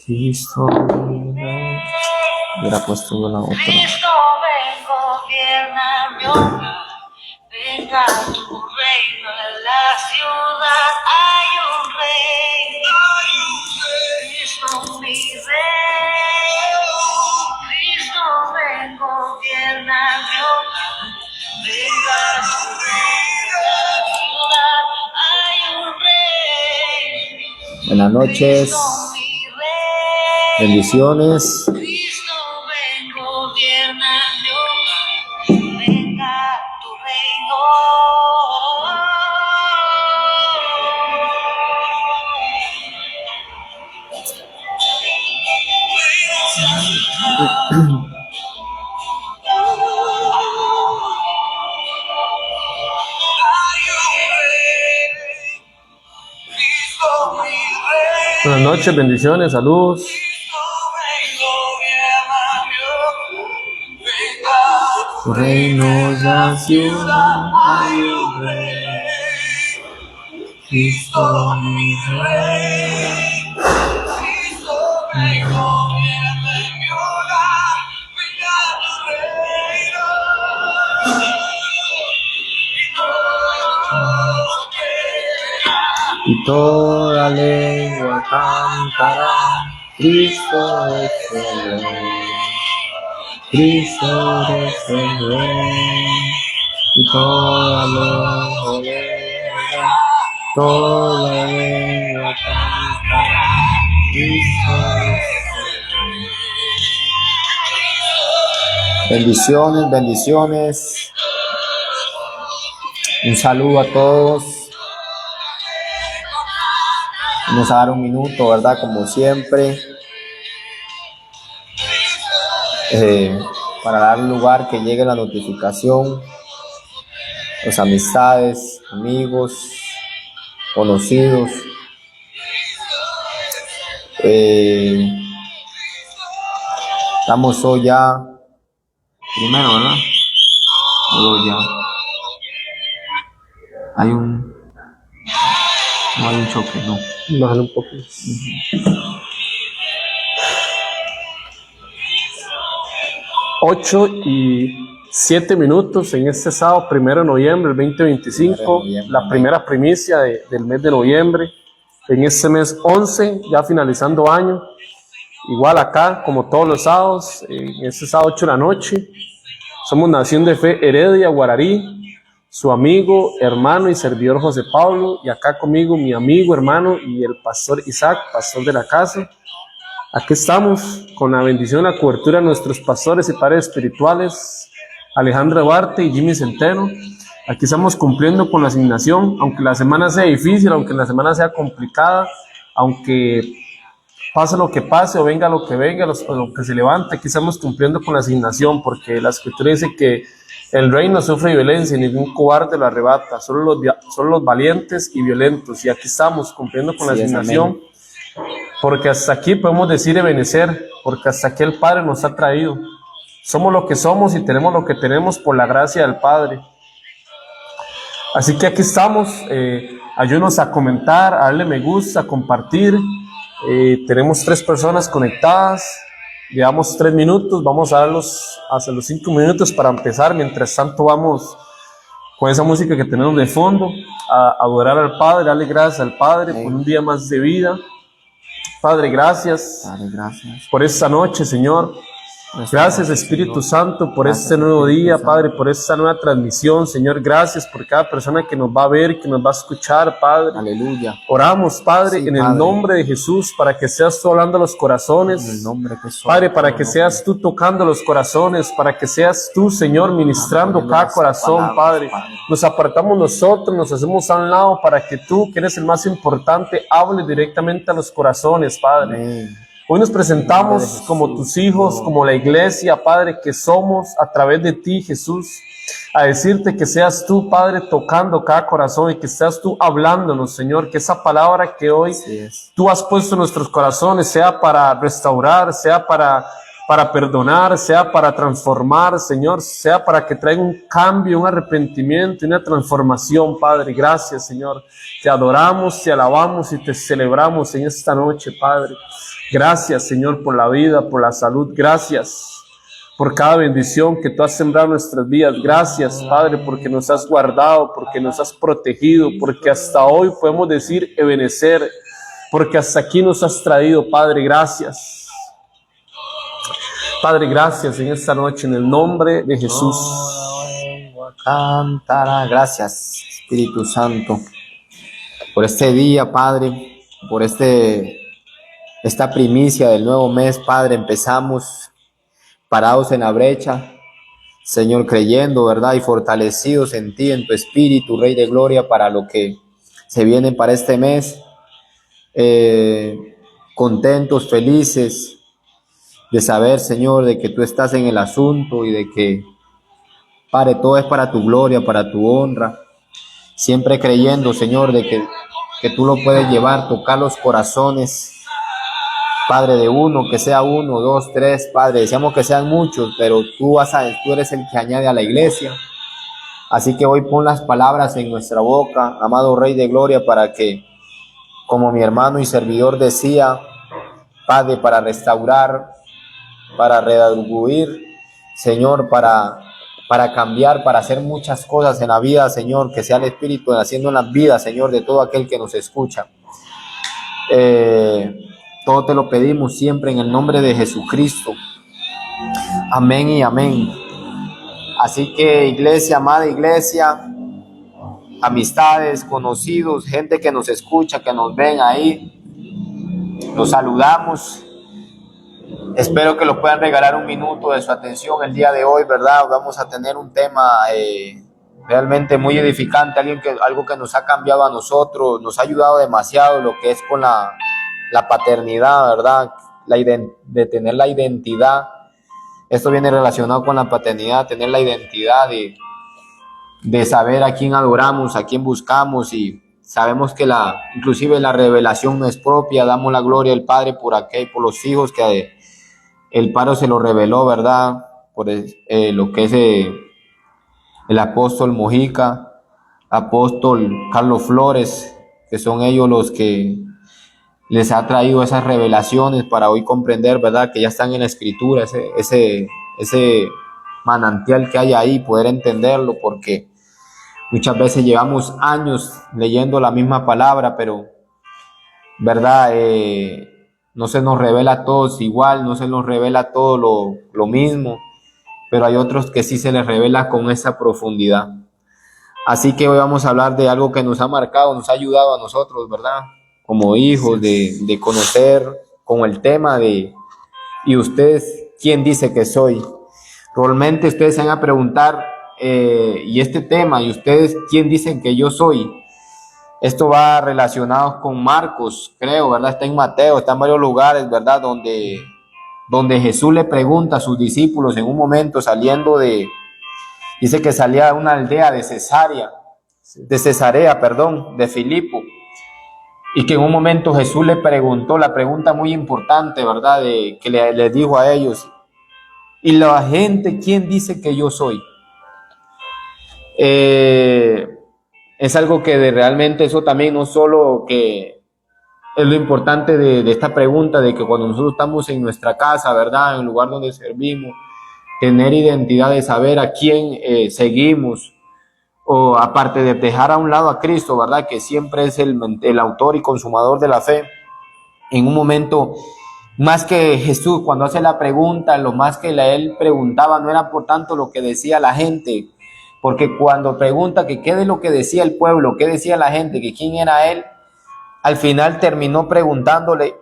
Cristo, hubiera puesto la otra. Cristo, ven, gobierna mi hogar. Venga tu reino en la ciudad. Hay un rey. Cristo, mi rey. Cristo, ven, gobierna mi hogar. Venga tu reino en la ciudad. Hay un rey. Buenas noches. Bendiciones. Cristo, ven, gobierna mi hogar. Venga tu reino. Buenas noches, bendiciones, saludos. Tu reino es la ciudad, hay un rey. Cristo, mi rey. Y toda lengua cantará, Cristo es el Rey. Cristo es el Rey. Y toda lengua verá, toda lengua cantará, Cristo es el Rey. Bendiciones, bendiciones. Un saludo a todos. Vamos a dar un minuto, ¿verdad? Como siempre, para dar lugar que llegue la notificación, las amistades, amigos, conocidos. Estamos hoy ya, primero, ¿verdad? Hoy ya. No hay un choque, no. Bájale un poco. 8:07 en este sábado, 1 de noviembre del 2025, la primera primicia del mes de noviembre. En este mes 11, ya finalizando año. Igual acá, como todos los sábados, en este sábado 8 de la noche, somos Nación de Fe Heredia, Guararí, su amigo, hermano y servidor José Pablo, y acá conmigo mi amigo, hermano y el pastor Isaac, pastor de la casa. Aquí estamos con la bendición y la cobertura de nuestros pastores y padres espirituales, Alejandro Duarte y Jimmy Centeno. Aquí estamos cumpliendo con la asignación, aunque la semana sea difícil, aunque la semana sea complicada, aunque pase lo que pase o venga lo que venga, lo que se levante, aquí estamos cumpliendo con la asignación, porque la escritura dice que el rey no sufre violencia, ningún cobarde lo arrebata, solo los valientes y violentos. Y aquí estamos cumpliendo con la asignación, porque hasta aquí podemos decir Ebenecer, porque hasta aquí el Padre nos ha traído. Somos lo que somos y tenemos lo que tenemos por la gracia del Padre. Así que aquí estamos, ayúdenos a comentar, a darle me gusta, a compartir. Tenemos 3 personas conectadas. Llevamos 3 minutos, vamos a darlos hasta los 5 minutos para empezar. Mientras tanto vamos con esa música que tenemos de fondo, a adorar al Padre, darle gracias al Padre por un día más de vida. Padre, gracias, por esta noche, Señor. Gracias, Espíritu Santo, por este nuevo día, Padre, por esta nueva transmisión, Señor. Gracias por cada persona que nos va a ver, que nos va a escuchar, Padre. Aleluya. Oramos, Padre, en el nombre de Jesús, para que seas tú hablando a los corazones. Padre, para que seas tú tocando los corazones, para que seas tú, Señor, ministrando cada corazón, Padre. Nos apartamos nosotros, nos hacemos a un lado para que tú, que eres el más importante, hables directamente a los corazones, Padre. Hoy nos presentamos como tus hijos, como la iglesia, Padre, que somos a través de ti, Jesús, a decirte que seas tú, Padre, tocando cada corazón y que seas tú hablándonos, Señor, que esa palabra que hoy tú has puesto en nuestros corazones sea para restaurar, sea para para perdonar, sea para transformar, Señor, sea para que traiga un cambio, un arrepentimiento y una transformación, Padre. Gracias, Señor. Te adoramos, te alabamos y te celebramos en esta noche, Padre. Gracias, Señor, por la vida, por la salud. Gracias por cada bendición que tú has sembrado en nuestras vidas. Gracias, Padre, porque nos has guardado, porque nos has protegido, porque hasta hoy podemos decir Ebenecer, porque hasta aquí nos has traído, Padre. Gracias. Padre, gracias en esta noche, en el nombre de Jesús. Cantará. Gracias, Espíritu Santo, por este día, Padre, por esta primicia del nuevo mes, Padre. Empezamos parados en la brecha, Señor, creyendo, ¿verdad? Y fortalecidos en ti, en tu Espíritu, Rey de Gloria, para lo que se viene para este mes. Contentos, felices de saber, Señor, de que tú estás en el asunto y de que, Padre, todo es para tu gloria, para tu honra. Siempre creyendo, Señor, de que tú lo puedes llevar, tocar los corazones, Padre, de uno, que sea uno, dos, tres, Padre, deseamos que sean muchos, pero tú eres el que añade a la iglesia. Así que hoy pon las palabras en nuestra boca, amado Rey de Gloria, para que, como mi hermano y servidor decía, Padre, para restaurar, para redarguir, Señor, para cambiar, para hacer muchas cosas en la vida, Señor, que sea el Espíritu haciendo en las vidas, Señor, de todo aquel que nos escucha. Todo te lo pedimos siempre en el nombre de Jesucristo. Amén y amén. Así que, iglesia, amada iglesia, amistades, conocidos, gente que nos escucha, que nos ven ahí, los saludamos. Espero que lo puedan regalar un minuto de su atención el día de hoy, ¿verdad? Vamos a tener un tema realmente muy edificante, algo que nos ha cambiado a nosotros, nos ha ayudado demasiado, lo que es con la paternidad, ¿verdad? De tener la identidad. Esto viene relacionado con la paternidad, tener la identidad de saber a quién adoramos, a quién buscamos, y sabemos que inclusive la revelación no es propia. Damos la gloria al Padre por por los hijos que el Padre se lo reveló, ¿verdad? Por lo que es el apóstol Mojica, apóstol Carlos Flores, que son ellos los que les ha traído esas revelaciones para hoy comprender, ¿verdad? Que ya están en la Escritura, ese manantial que hay ahí, poder entenderlo, porque muchas veces llevamos años leyendo la misma palabra, pero, ¿verdad? No se nos revela a todos igual, no se nos revela todo lo mismo, pero hay otros que sí se les revela con esa profundidad. Así que hoy vamos a hablar de algo que nos ha marcado, nos ha ayudado a nosotros, ¿verdad? Como hijos, de conocer con el tema de ¿y ustedes quién dice que soy? Realmente ustedes se van a preguntar, y este tema, ¿y ustedes quién dicen que yo soy? Esto va relacionado con Marcos, creo, ¿verdad? Está en Mateo, está en varios lugares, ¿verdad? Donde Jesús le pregunta a sus discípulos en un momento dice que salía de una aldea de Cesarea, de Filipo. Y que en un momento Jesús le preguntó la pregunta muy importante, ¿verdad? Que le dijo a ellos, ¿y la gente quién dice que yo soy? Es algo que realmente eso también no solo que es lo importante de esta pregunta, de que cuando nosotros estamos en nuestra casa, ¿verdad? En el lugar donde servimos, tener identidad de saber a quién seguimos, o aparte de dejar a un lado a Cristo, ¿verdad? Que siempre es el autor y consumador de la fe. En un momento, más que Jesús, cuando hace la pregunta, lo más que él preguntaba no era por tanto lo que decía la gente, porque cuando pregunta que qué de lo que decía el pueblo, qué decía la gente, que quién era él, al final terminó preguntándole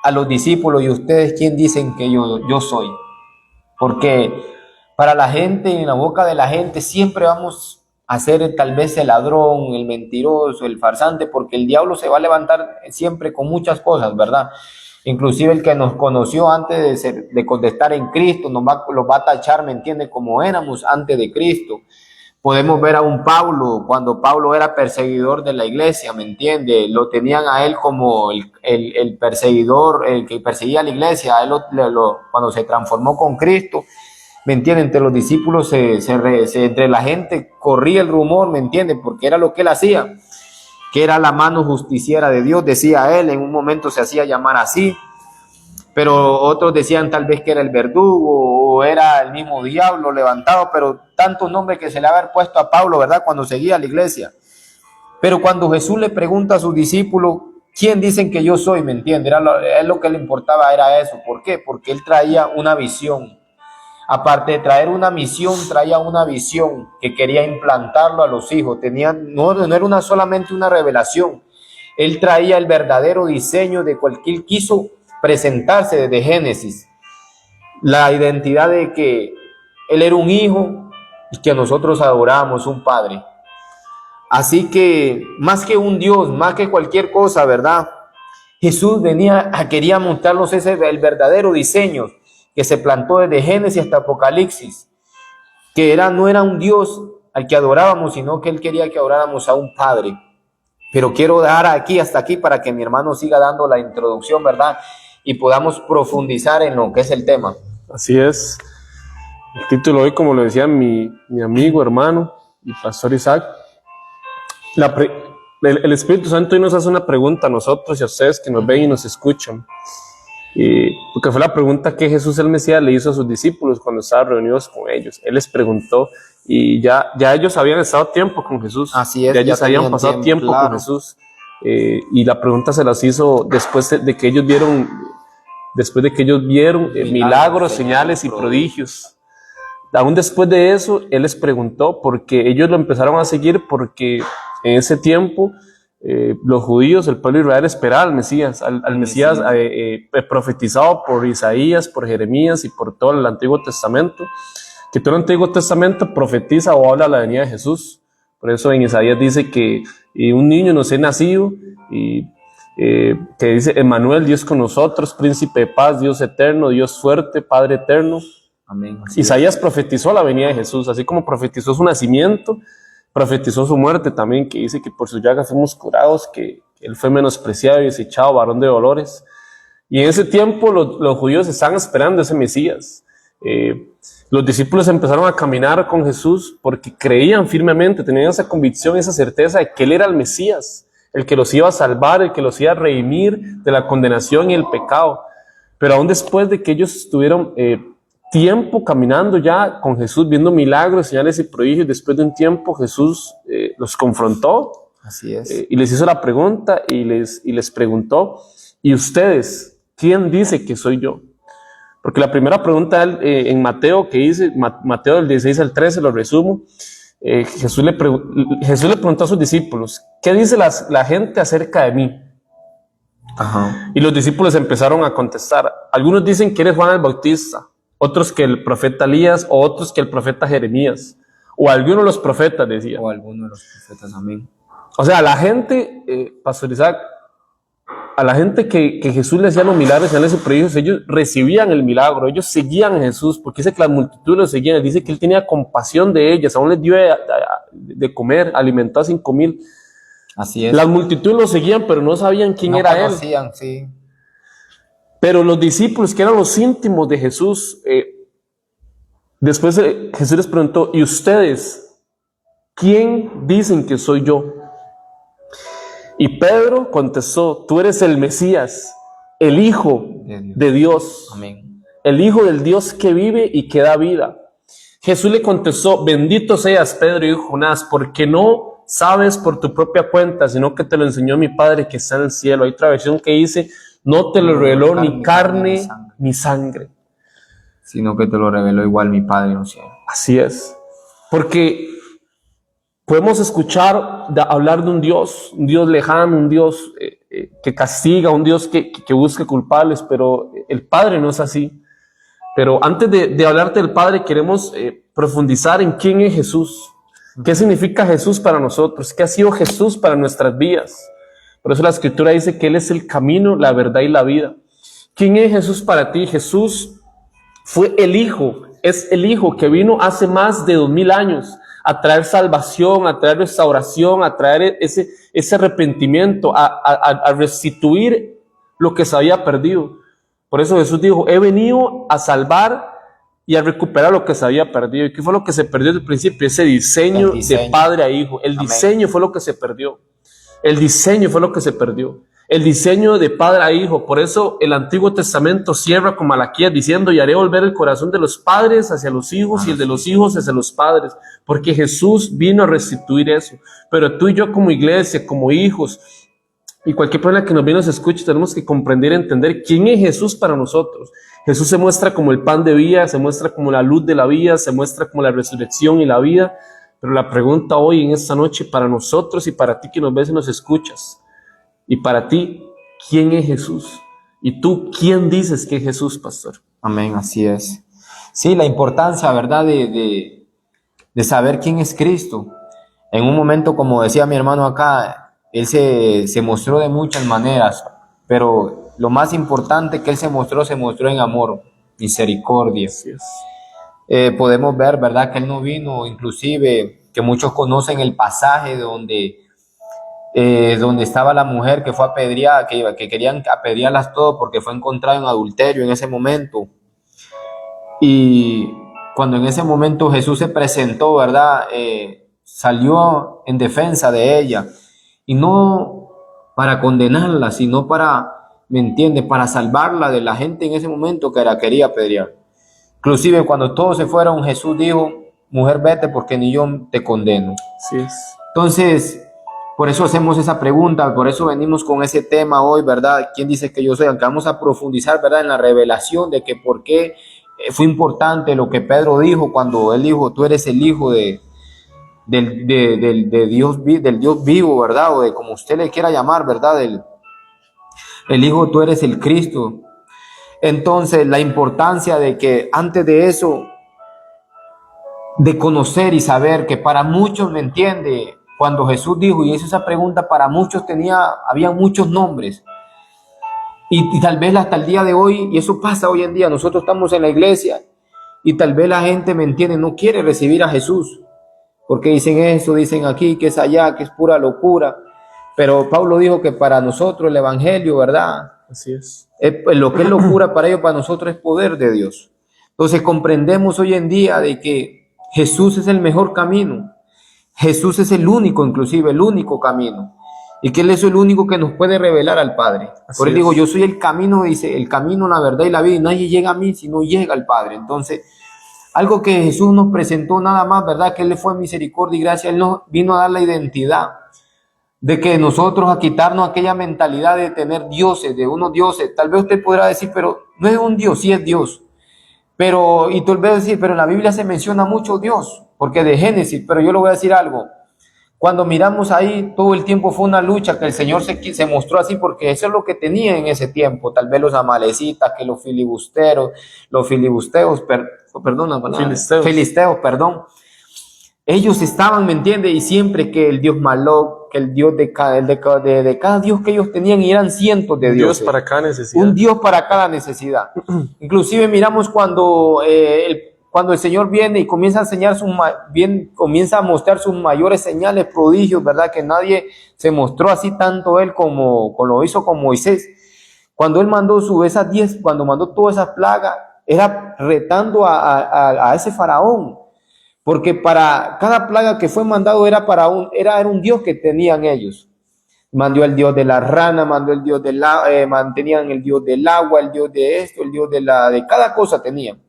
a los discípulos, ¿y ustedes quién dicen que yo soy? Porque para la gente, en la boca de la gente, siempre vamos a ser tal vez el ladrón, el mentiroso, el farsante, porque el diablo se va a levantar siempre con muchas cosas, ¿verdad? Inclusive el que nos conoció antes de estar en Cristo, los va a tachar, ¿me entiende? Como éramos antes de Cristo. Podemos ver a un Pablo, cuando Pablo era perseguidor de la iglesia, ¿me entiende? Lo tenían a él como el perseguidor, el que perseguía a la iglesia. A él cuando se transformó con Cristo, ¿me entiende? Entre los discípulos, entre la gente corría el rumor, ¿me entiende? Porque era lo que él hacía, que era la mano justiciera de Dios, decía él. En un momento se hacía llamar así, pero otros decían tal vez que era el verdugo o era el mismo diablo levantado, pero tantos nombres que se le había puesto a Pablo, ¿verdad? Cuando seguía a la iglesia. Pero cuando Jesús le pregunta a sus discípulos, ¿quién dicen que yo soy? ¿Me entiende? Lo que le importaba era eso. ¿Por qué? Porque él traía una visión. Aparte de traer una misión, traía una visión que quería implantarlo a los hijos. No era solamente una revelación. Él traía el verdadero diseño de cual que él quiso presentarse desde Génesis. La identidad de que él era un hijo y que nosotros adorábamos un padre. Así que más que un Dios, más que cualquier cosa, ¿verdad? Jesús quería mostrarnos el verdadero diseño que se plantó desde Génesis hasta Apocalipsis, que no era un Dios al que adorábamos, sino que él quería que adoráramos a un padre. Pero quiero dar hasta aquí para que mi hermano siga dando la introducción, ¿verdad? Y podamos profundizar en lo que es el tema. Así es. El título hoy, como lo decía mi amigo, hermano y pastor Isaac, el Espíritu Santo hoy nos hace una pregunta a nosotros y a ustedes que nos ven y nos escuchan. Porque fue la pregunta que Jesús el Mesías le hizo a sus discípulos cuando estaban reunidos con ellos. Él les preguntó y ya ellos habían estado tiempo con Jesús. Así es, ya ellos habían pasado tiempo claro, con Jesús. Y la pregunta se las hizo después de que ellos vieron milagros, señales y prodigios. Aún después de eso, Él les preguntó, porque ellos lo empezaron a seguir, porque en ese tiempo los judíos, el pueblo de Israel, esperaba al Mesías, al Mesías profetizado por Isaías, por Jeremías y por todo el Antiguo Testamento, que todo el Antiguo Testamento profetiza o habla de la venida de Jesús. Por eso en Isaías dice que un niño nos ha nacido, y que dice Emmanuel, Dios con nosotros, príncipe de paz, Dios eterno, Dios fuerte, Padre eterno. Amén. Isaías profetizó la venida de Jesús, así como profetizó su nacimiento, profetizó su muerte también, que dice que por sus llagas fuimos curados, que él fue menospreciado y desechado, varón de dolores. Y en ese tiempo los judíos estaban esperando ese Mesías. Los discípulos empezaron a caminar con Jesús porque creían firmemente, tenían esa convicción, esa certeza de que Él era el Mesías, el que los iba a salvar, el que los iba a redimir de la condenación y el pecado. Pero aún después de que ellos estuvieron tiempo caminando ya con Jesús, viendo milagros, señales y prodigios, después de un tiempo Jesús los confrontó. Así es. Y les hizo la pregunta y les preguntó, ¿y ustedes quién dice que soy yo? Porque la primera pregunta en Mateo, que dice, Mateo del 16 al 13, lo resumo, Jesús le preguntó a sus discípulos, ¿qué dice la gente acerca de mí? Ajá. Y los discípulos empezaron a contestar. Algunos dicen que eres Juan el Bautista, otros que el profeta Elías, o otros que el profeta Jeremías, o alguno de los profetas, decía. O alguno de los profetas, amén. O sea, la gente, Pastor Isaac, a la gente que Jesús les hacía los milagros, señales y prodigios, ellos recibían el milagro, ellos seguían a Jesús, porque dice que las multitudes lo seguían, dice que Él tenía compasión de ellas, aún les dio de comer, alimentó a 5,000. Así es. Las multitudes lo seguían, pero no sabían quién era Él. Sí. Pero los discípulos, que eran los íntimos de Jesús, después Jesús les preguntó, ¿y ustedes quién dicen que soy yo? Y Pedro contestó, tú eres el Mesías, el Hijo de Dios. Amén. El Hijo del Dios que vive y que da vida. Jesús le contestó, bendito seas Pedro y Jonás, porque no sabes por tu propia cuenta, sino que te lo enseñó mi Padre que está en el cielo. Hay otra versión que dice, no te lo reveló ni carne ni sangre, sino que te lo reveló igual mi Padre en el cielo. Así es, porque podemos escuchar hablar de un Dios lejano, un Dios que castiga, un Dios que busca culpables, pero el Padre no es así. Pero antes de hablarte del Padre, queremos profundizar en quién es Jesús. ¿Qué significa Jesús para nosotros? ¿Qué ha sido Jesús para nuestras vidas? Por eso la Escritura dice que Él es el camino, la verdad y la vida. ¿Quién es Jesús para ti? Jesús fue el Hijo, es el Hijo que vino hace más de 2000 años a traer salvación, a traer restauración, a traer ese arrepentimiento, a restituir lo que se había perdido. Por eso Jesús dijo, he venido a salvar y a recuperar lo que se había perdido. ¿Y qué fue lo que se perdió desde el principio? Ese diseño de padre a hijo. El diseño fue lo que se perdió. El diseño fue lo que se perdió. El diseño de padre a hijo. Por eso el Antiguo Testamento cierra con Malaquías diciendo, y haré volver el corazón de los padres hacia los hijos y el de los hijos hacia los padres. Porque Jesús vino a restituir eso. Pero tú y yo como iglesia, como hijos, y cualquier persona que nos viene y nos escuche, tenemos que comprender y entender quién es Jesús para nosotros. Jesús se muestra como el pan de vida, se muestra como la luz de la vida, se muestra como la resurrección y la vida. Pero la pregunta hoy, en esta noche, para nosotros y para ti que nos ves y nos escuchas, y para ti, ¿quién es Jesús? Y tú, ¿quién dices que es Jesús, pastor? Amén, así es. Sí, la importancia, ¿verdad?, de saber quién es Cristo. En un momento, como decía mi hermano acá, Él se mostró de muchas maneras, pero lo más importante que Él se mostró en amor, misericordia. Así es. Podemos ver, ¿verdad?, que Él no vino, inclusive, que muchos conocen el pasaje donde estaba la mujer que fue apedreada, que querían apedrearlas todo porque fue encontrada en adulterio en ese momento. Y cuando en ese momento Jesús se presentó, ¿verdad?, salió en defensa de ella, y no para condenarla, sino para, ¿me entiendes?, para salvarla de la gente en ese momento que la quería apedrear. Inclusive cuando todos se fueron, Jesús dijo, mujer, vete porque ni yo te condeno. Así es. Entonces, por eso hacemos esa pregunta, por eso venimos con ese tema hoy, ¿verdad? ¿Quién dice que yo soy? Aunque vamos a profundizar, ¿verdad?, en la revelación de que por qué fue importante lo que Pedro dijo cuando él dijo, tú eres el hijo del Dios vivo, ¿verdad? O de como usted le quiera llamar, ¿verdad? El hijo, tú eres el Cristo. Entonces, la importancia de que antes de eso, de conocer y saber que para muchos, ¿me entiende? Cuando Jesús dijo y hizo esa pregunta, para muchos había muchos nombres. Y tal vez hasta el día de hoy, y eso pasa hoy en día, nosotros estamos en la iglesia y tal vez la gente, ¿me entiende?, no quiere recibir a Jesús. Porque dicen eso, dicen aquí, que es allá, que es pura locura. Pero Pablo dijo que para nosotros el evangelio, ¿verdad?, Así es. lo que es locura para ellos, para nosotros es poder de Dios. Entonces comprendemos hoy en día de que Jesús es el mejor camino. Jesús es el único, inclusive el único camino. Y que Él es el único que nos puede revelar al Padre. Por eso digo, yo soy el camino, dice, el camino, la verdad y la vida. Y nadie llega a mí si no llega al Padre. Entonces, algo que Jesús nos presentó nada más, ¿verdad?, que Él le fue misericordia y gracia. Él nos vino a dar la identidad de que nosotros, a quitarnos aquella mentalidad de tener dioses, de unos dioses. Tal vez usted podrá decir, pero no es un Dios, sí es Dios. Pero, y tal vez decir, pero en la Biblia se menciona mucho Dios, porque de Génesis, pero yo le voy a decir algo. Cuando miramos ahí, todo el tiempo fue una lucha que el Señor se mostró así, porque eso es lo que tenía en ese tiempo. Tal vez los amalecitas, que los filibusteos, filisteos, perdón. Ellos estaban, ¿me entiendes? Y siempre que el Dios Maloc, que el Dios de cada Dios que ellos tenían, y eran cientos de dioses. Dios para cada necesidad. Un Dios para cada necesidad. Inclusive miramos cuando el Señor viene y comienza a enseñar comienza a mostrar sus mayores señales, prodigios, ¿verdad? Que nadie se mostró así tanto Él como lo hizo con Moisés. Cuando Él mandó cuando mandó todas esas plagas, era retando a ese faraón. Porque para cada plaga que fue mandado era un Dios que tenían ellos. Mandó el Dios de la rana, mandó el Dios tenían el Dios del agua, el Dios de esto, el Dios de cada cosa tenían.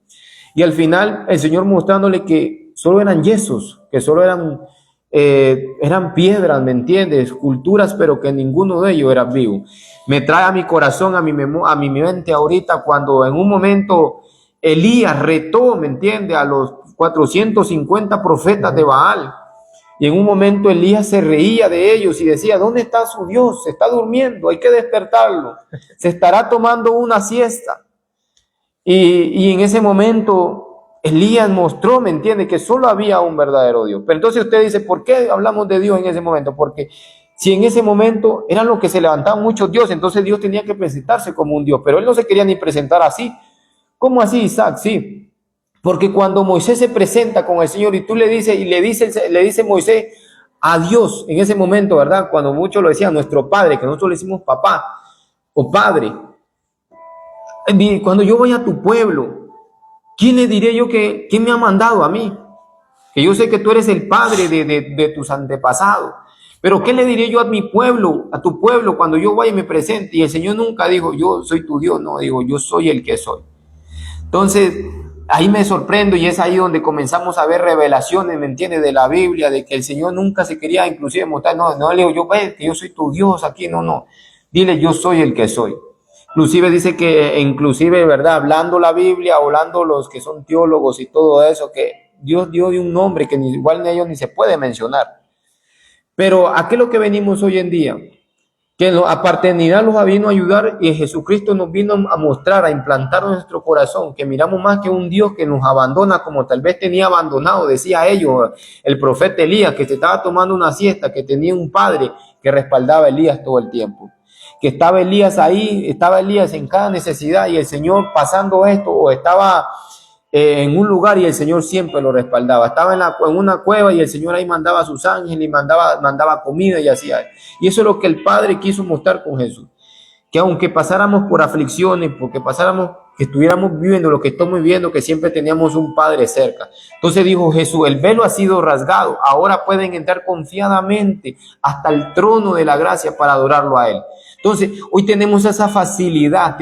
Y al final el Señor mostrándole que solo eran yesos, que solo eran piedras, ¿me entiendes? Esculturas, pero que ninguno de ellos era vivo. Me trae a mi corazón, a mi mente ahorita, cuando en un momento Elías retó, ¿me entiendes?, a los 450 profetas de Baal. Y en un momento Elías se reía de ellos y decía, ¿dónde está su Dios? Se está durmiendo, hay que despertarlo. Se estará tomando una siesta. Y en ese momento Elías mostró, ¿me entiende?, que solo había un verdadero Dios. Pero entonces usted dice, ¿por qué hablamos de Dios en ese momento? Porque si en ese momento eran los que se levantaban muchos dioses, entonces Dios tenía que presentarse como un Dios. Pero Él no se quería ni presentar así. ¿Cómo así, Isaac? Sí. Porque cuando Moisés se presenta con el Señor y tú le dice Moisés a Dios en ese momento, ¿verdad? Cuando muchos lo decían, nuestro padre, que nosotros le decimos papá o padre. Cuando yo voy a tu pueblo, ¿quién le diré yo quién me ha mandado a mí? Que yo sé que tú eres el padre de tus antepasados. Pero ¿qué le diré yo a mi pueblo, a tu pueblo, cuando yo vaya y me presente? Y el Señor nunca dijo, yo soy tu Dios, no, digo, yo soy el que soy. Entonces, ahí me sorprendo y es ahí donde comenzamos a ver revelaciones, ¿me entiendes? De la Biblia, de que el Señor nunca se quería inclusive mostrar, no le digo, yo ve que yo soy tu Dios aquí, no. Dile, yo soy el que soy. Inclusive dice que, inclusive, ¿verdad? Hablando la Biblia, hablando los que son teólogos y todo eso, que Dios dio de un nombre que igual ni ellos ni se puede mencionar. Pero ¿a qué es lo que venimos hoy en día? Que a paternidad nos vino a ayudar y Jesucristo nos vino a mostrar, a implantar en nuestro corazón, que miramos más que un Dios que nos abandona como tal vez tenía abandonado, decía ellos, el profeta Elías, que se estaba tomando una siesta, que tenía un padre que respaldaba a Elías todo el tiempo. Que estaba Elías ahí, estaba Elías en cada necesidad y el Señor pasando esto, o estaba en un lugar y el Señor siempre lo respaldaba. Estaba en una cueva y el Señor ahí mandaba a sus ángeles y mandaba comida y hacía. Y eso es lo que el Padre quiso mostrar con Jesús. Que aunque pasáramos por aflicciones, que estuviéramos viviendo lo que estamos viviendo, que siempre teníamos un Padre cerca. Entonces dijo Jesús, el velo ha sido rasgado, ahora pueden entrar confiadamente hasta el trono de la gracia para adorarlo a Él. Entonces, hoy tenemos esa facilidad,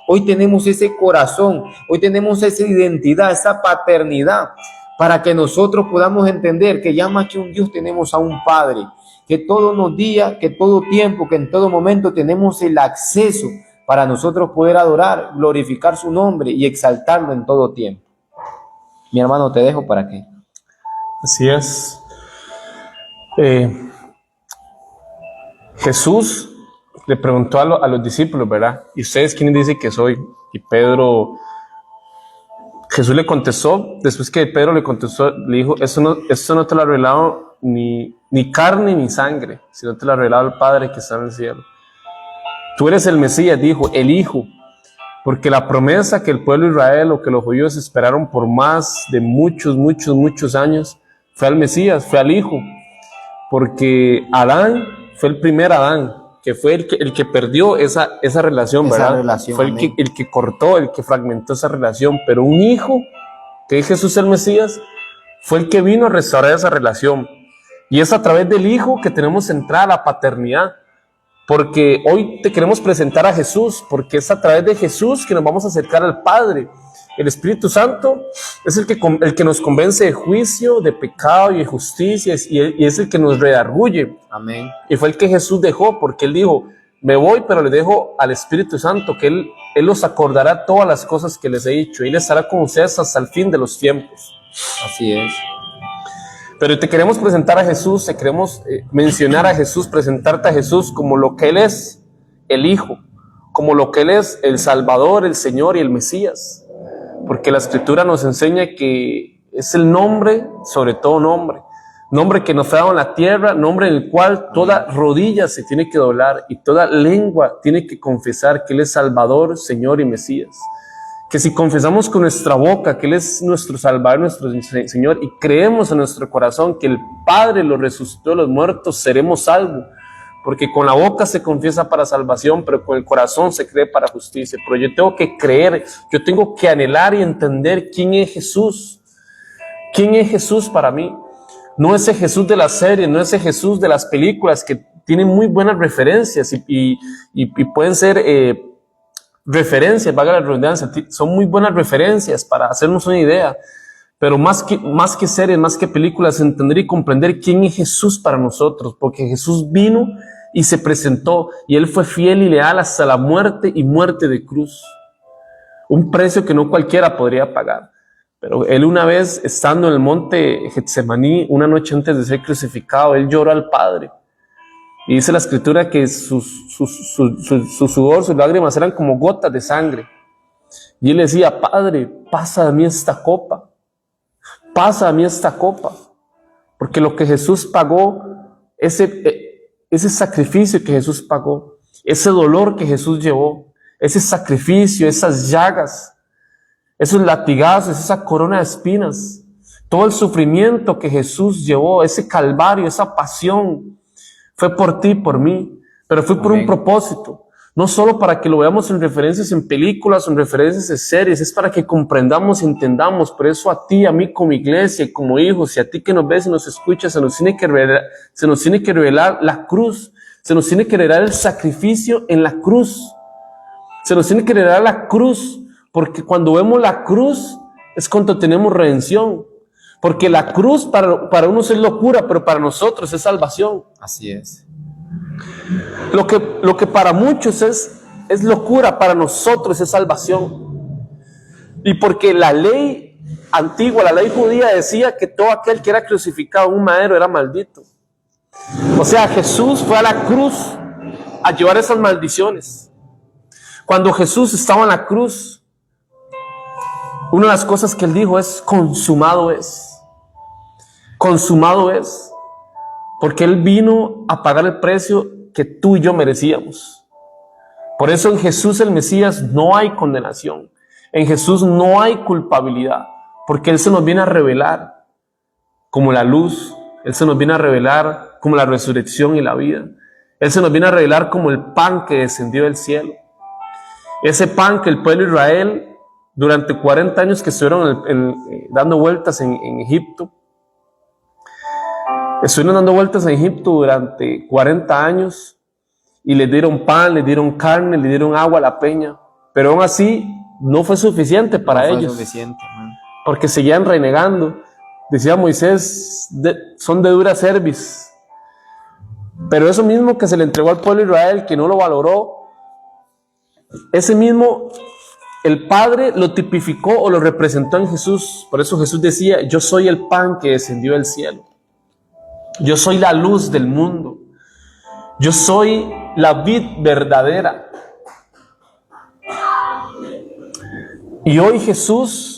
hoy tenemos ese corazón, hoy tenemos esa identidad, esa paternidad, para que nosotros podamos entender que ya más que un Dios tenemos a un Padre, que todos los días, que todo tiempo, que en todo momento tenemos el acceso para nosotros poder adorar, glorificar su nombre y exaltarlo en todo tiempo. Mi hermano, te dejo para qué. Así es. Jesús le preguntó a los discípulos, ¿verdad? ¿Y ustedes quiénes dicen que soy? Y Jesús le contestó, después que Pedro le contestó, le dijo, esto no te lo ha revelado ni carne ni sangre, sino te lo ha revelado el Padre que está en el cielo. Tú eres el Mesías, dijo, el Hijo, porque la promesa que el pueblo de Israel o que los judíos esperaron por más de muchos años fue al Mesías, fue al Hijo, porque Adán fue el primer Adán, que fue el que perdió esa relación, ¿verdad? Fue el que cortó, el que fragmentó esa relación, pero un hijo, que es Jesús el Mesías, fue el que vino a restaurar esa relación. Y es a través del Hijo que tenemos entrada a la paternidad, porque hoy te queremos presentar a Jesús, porque es a través de Jesús que nos vamos a acercar al Padre. El Espíritu Santo es el que nos convence de juicio, de pecado y de justicia, y es el que nos redarguye. Amén. Y fue el que Jesús dejó, porque Él dijo, me voy, pero le dejo al Espíritu Santo, que Él los acordará todas las cosas que les he dicho, y Él estará con ustedes hasta el fin de los tiempos. Así es. Pero te queremos presentar a Jesús, te queremos mencionar a Jesús, presentarte a Jesús como lo que Él es, el Hijo, como lo que Él es, el Salvador, el Señor y el Mesías. Porque la Escritura nos enseña que es el nombre, sobre todo nombre que nos fue dado en la tierra, nombre en el cual toda rodilla se tiene que doblar y toda lengua tiene que confesar que Él es Salvador, Señor y Mesías. Que si confesamos con nuestra boca que Él es nuestro Salvador, nuestro Señor, y creemos en nuestro corazón que el Padre lo resucitó de los muertos, seremos salvos. Porque con la boca se confiesa para salvación, pero con el corazón se cree para justicia. Pero yo tengo que creer, yo tengo que anhelar y entender quién es Jesús. ¿Quién es Jesús para mí? No ese Jesús de la serie, no ese Jesús de las películas que tienen muy buenas referencias y pueden ser referencias, valga la redundancia, son muy buenas referencias para hacernos una idea. Pero más que series, más que películas, entender y comprender quién es Jesús para nosotros, porque Jesús vino y se presentó, y Él fue fiel y leal hasta la muerte y muerte de cruz. Un precio que no cualquiera podría pagar. Pero Él una vez, estando en el monte Getsemaní, una noche antes de ser crucificado, Él lloró al Padre. Y dice la Escritura que su sudor, sus lágrimas eran como gotas de sangre. Y Él decía, Padre, pasa de mí esta copa. Pasa a mí esta copa, porque lo que Jesús pagó, ese sacrificio que Jesús pagó, ese dolor que Jesús llevó, ese sacrificio, esas llagas, esos latigazos, esa corona de espinas, todo el sufrimiento que Jesús llevó, ese calvario, esa pasión, fue por ti, por mí, pero fue por un propósito. No solo para que lo veamos en referencias en películas o en referencias en series, es para que comprendamos y entendamos. Por eso a ti, a mí como iglesia y como hijos, y a ti que nos ves y nos escuchas, se nos tiene que revelar la cruz, se nos tiene que revelar el sacrificio en la cruz, se nos tiene que revelar la cruz, porque cuando vemos la cruz es cuando tenemos redención. Porque la cruz para unos es locura, pero para nosotros es salvación. Así es. Lo que para muchos es locura, para nosotros es salvación. Y porque la ley antigua, la ley judía decía que todo aquel que era crucificado en un madero era maldito. O sea, Jesús fue a la cruz a llevar esas maldiciones. Cuando Jesús estaba en la cruz, una de las cosas que él dijo es: consumado es. Consumado es. Porque él vino a pagar el precio que tú y yo merecíamos. Por eso en Jesús el Mesías no hay condenación. En Jesús no hay culpabilidad. Porque él se nos viene a revelar como la luz. Él se nos viene a revelar como la resurrección y la vida. Él se nos viene a revelar como el pan que descendió del cielo. Ese pan que el pueblo de Israel, durante 40 años que estuvieron dando vueltas en Egipto, estuvieron dando vueltas en Egipto durante 40 años y les dieron pan, les dieron carne, les dieron agua a la peña, pero aún así no fue suficiente para ellos, porque seguían renegando. Decía Moisés, son de dura cerviz. Pero eso mismo que se le entregó al pueblo de Israel, que no lo valoró, ese mismo el Padre lo tipificó o lo representó en Jesús. Por eso Jesús decía: yo soy el pan que descendió del cielo. Yo soy la luz del mundo. Yo soy la vid verdadera. Y hoy Jesús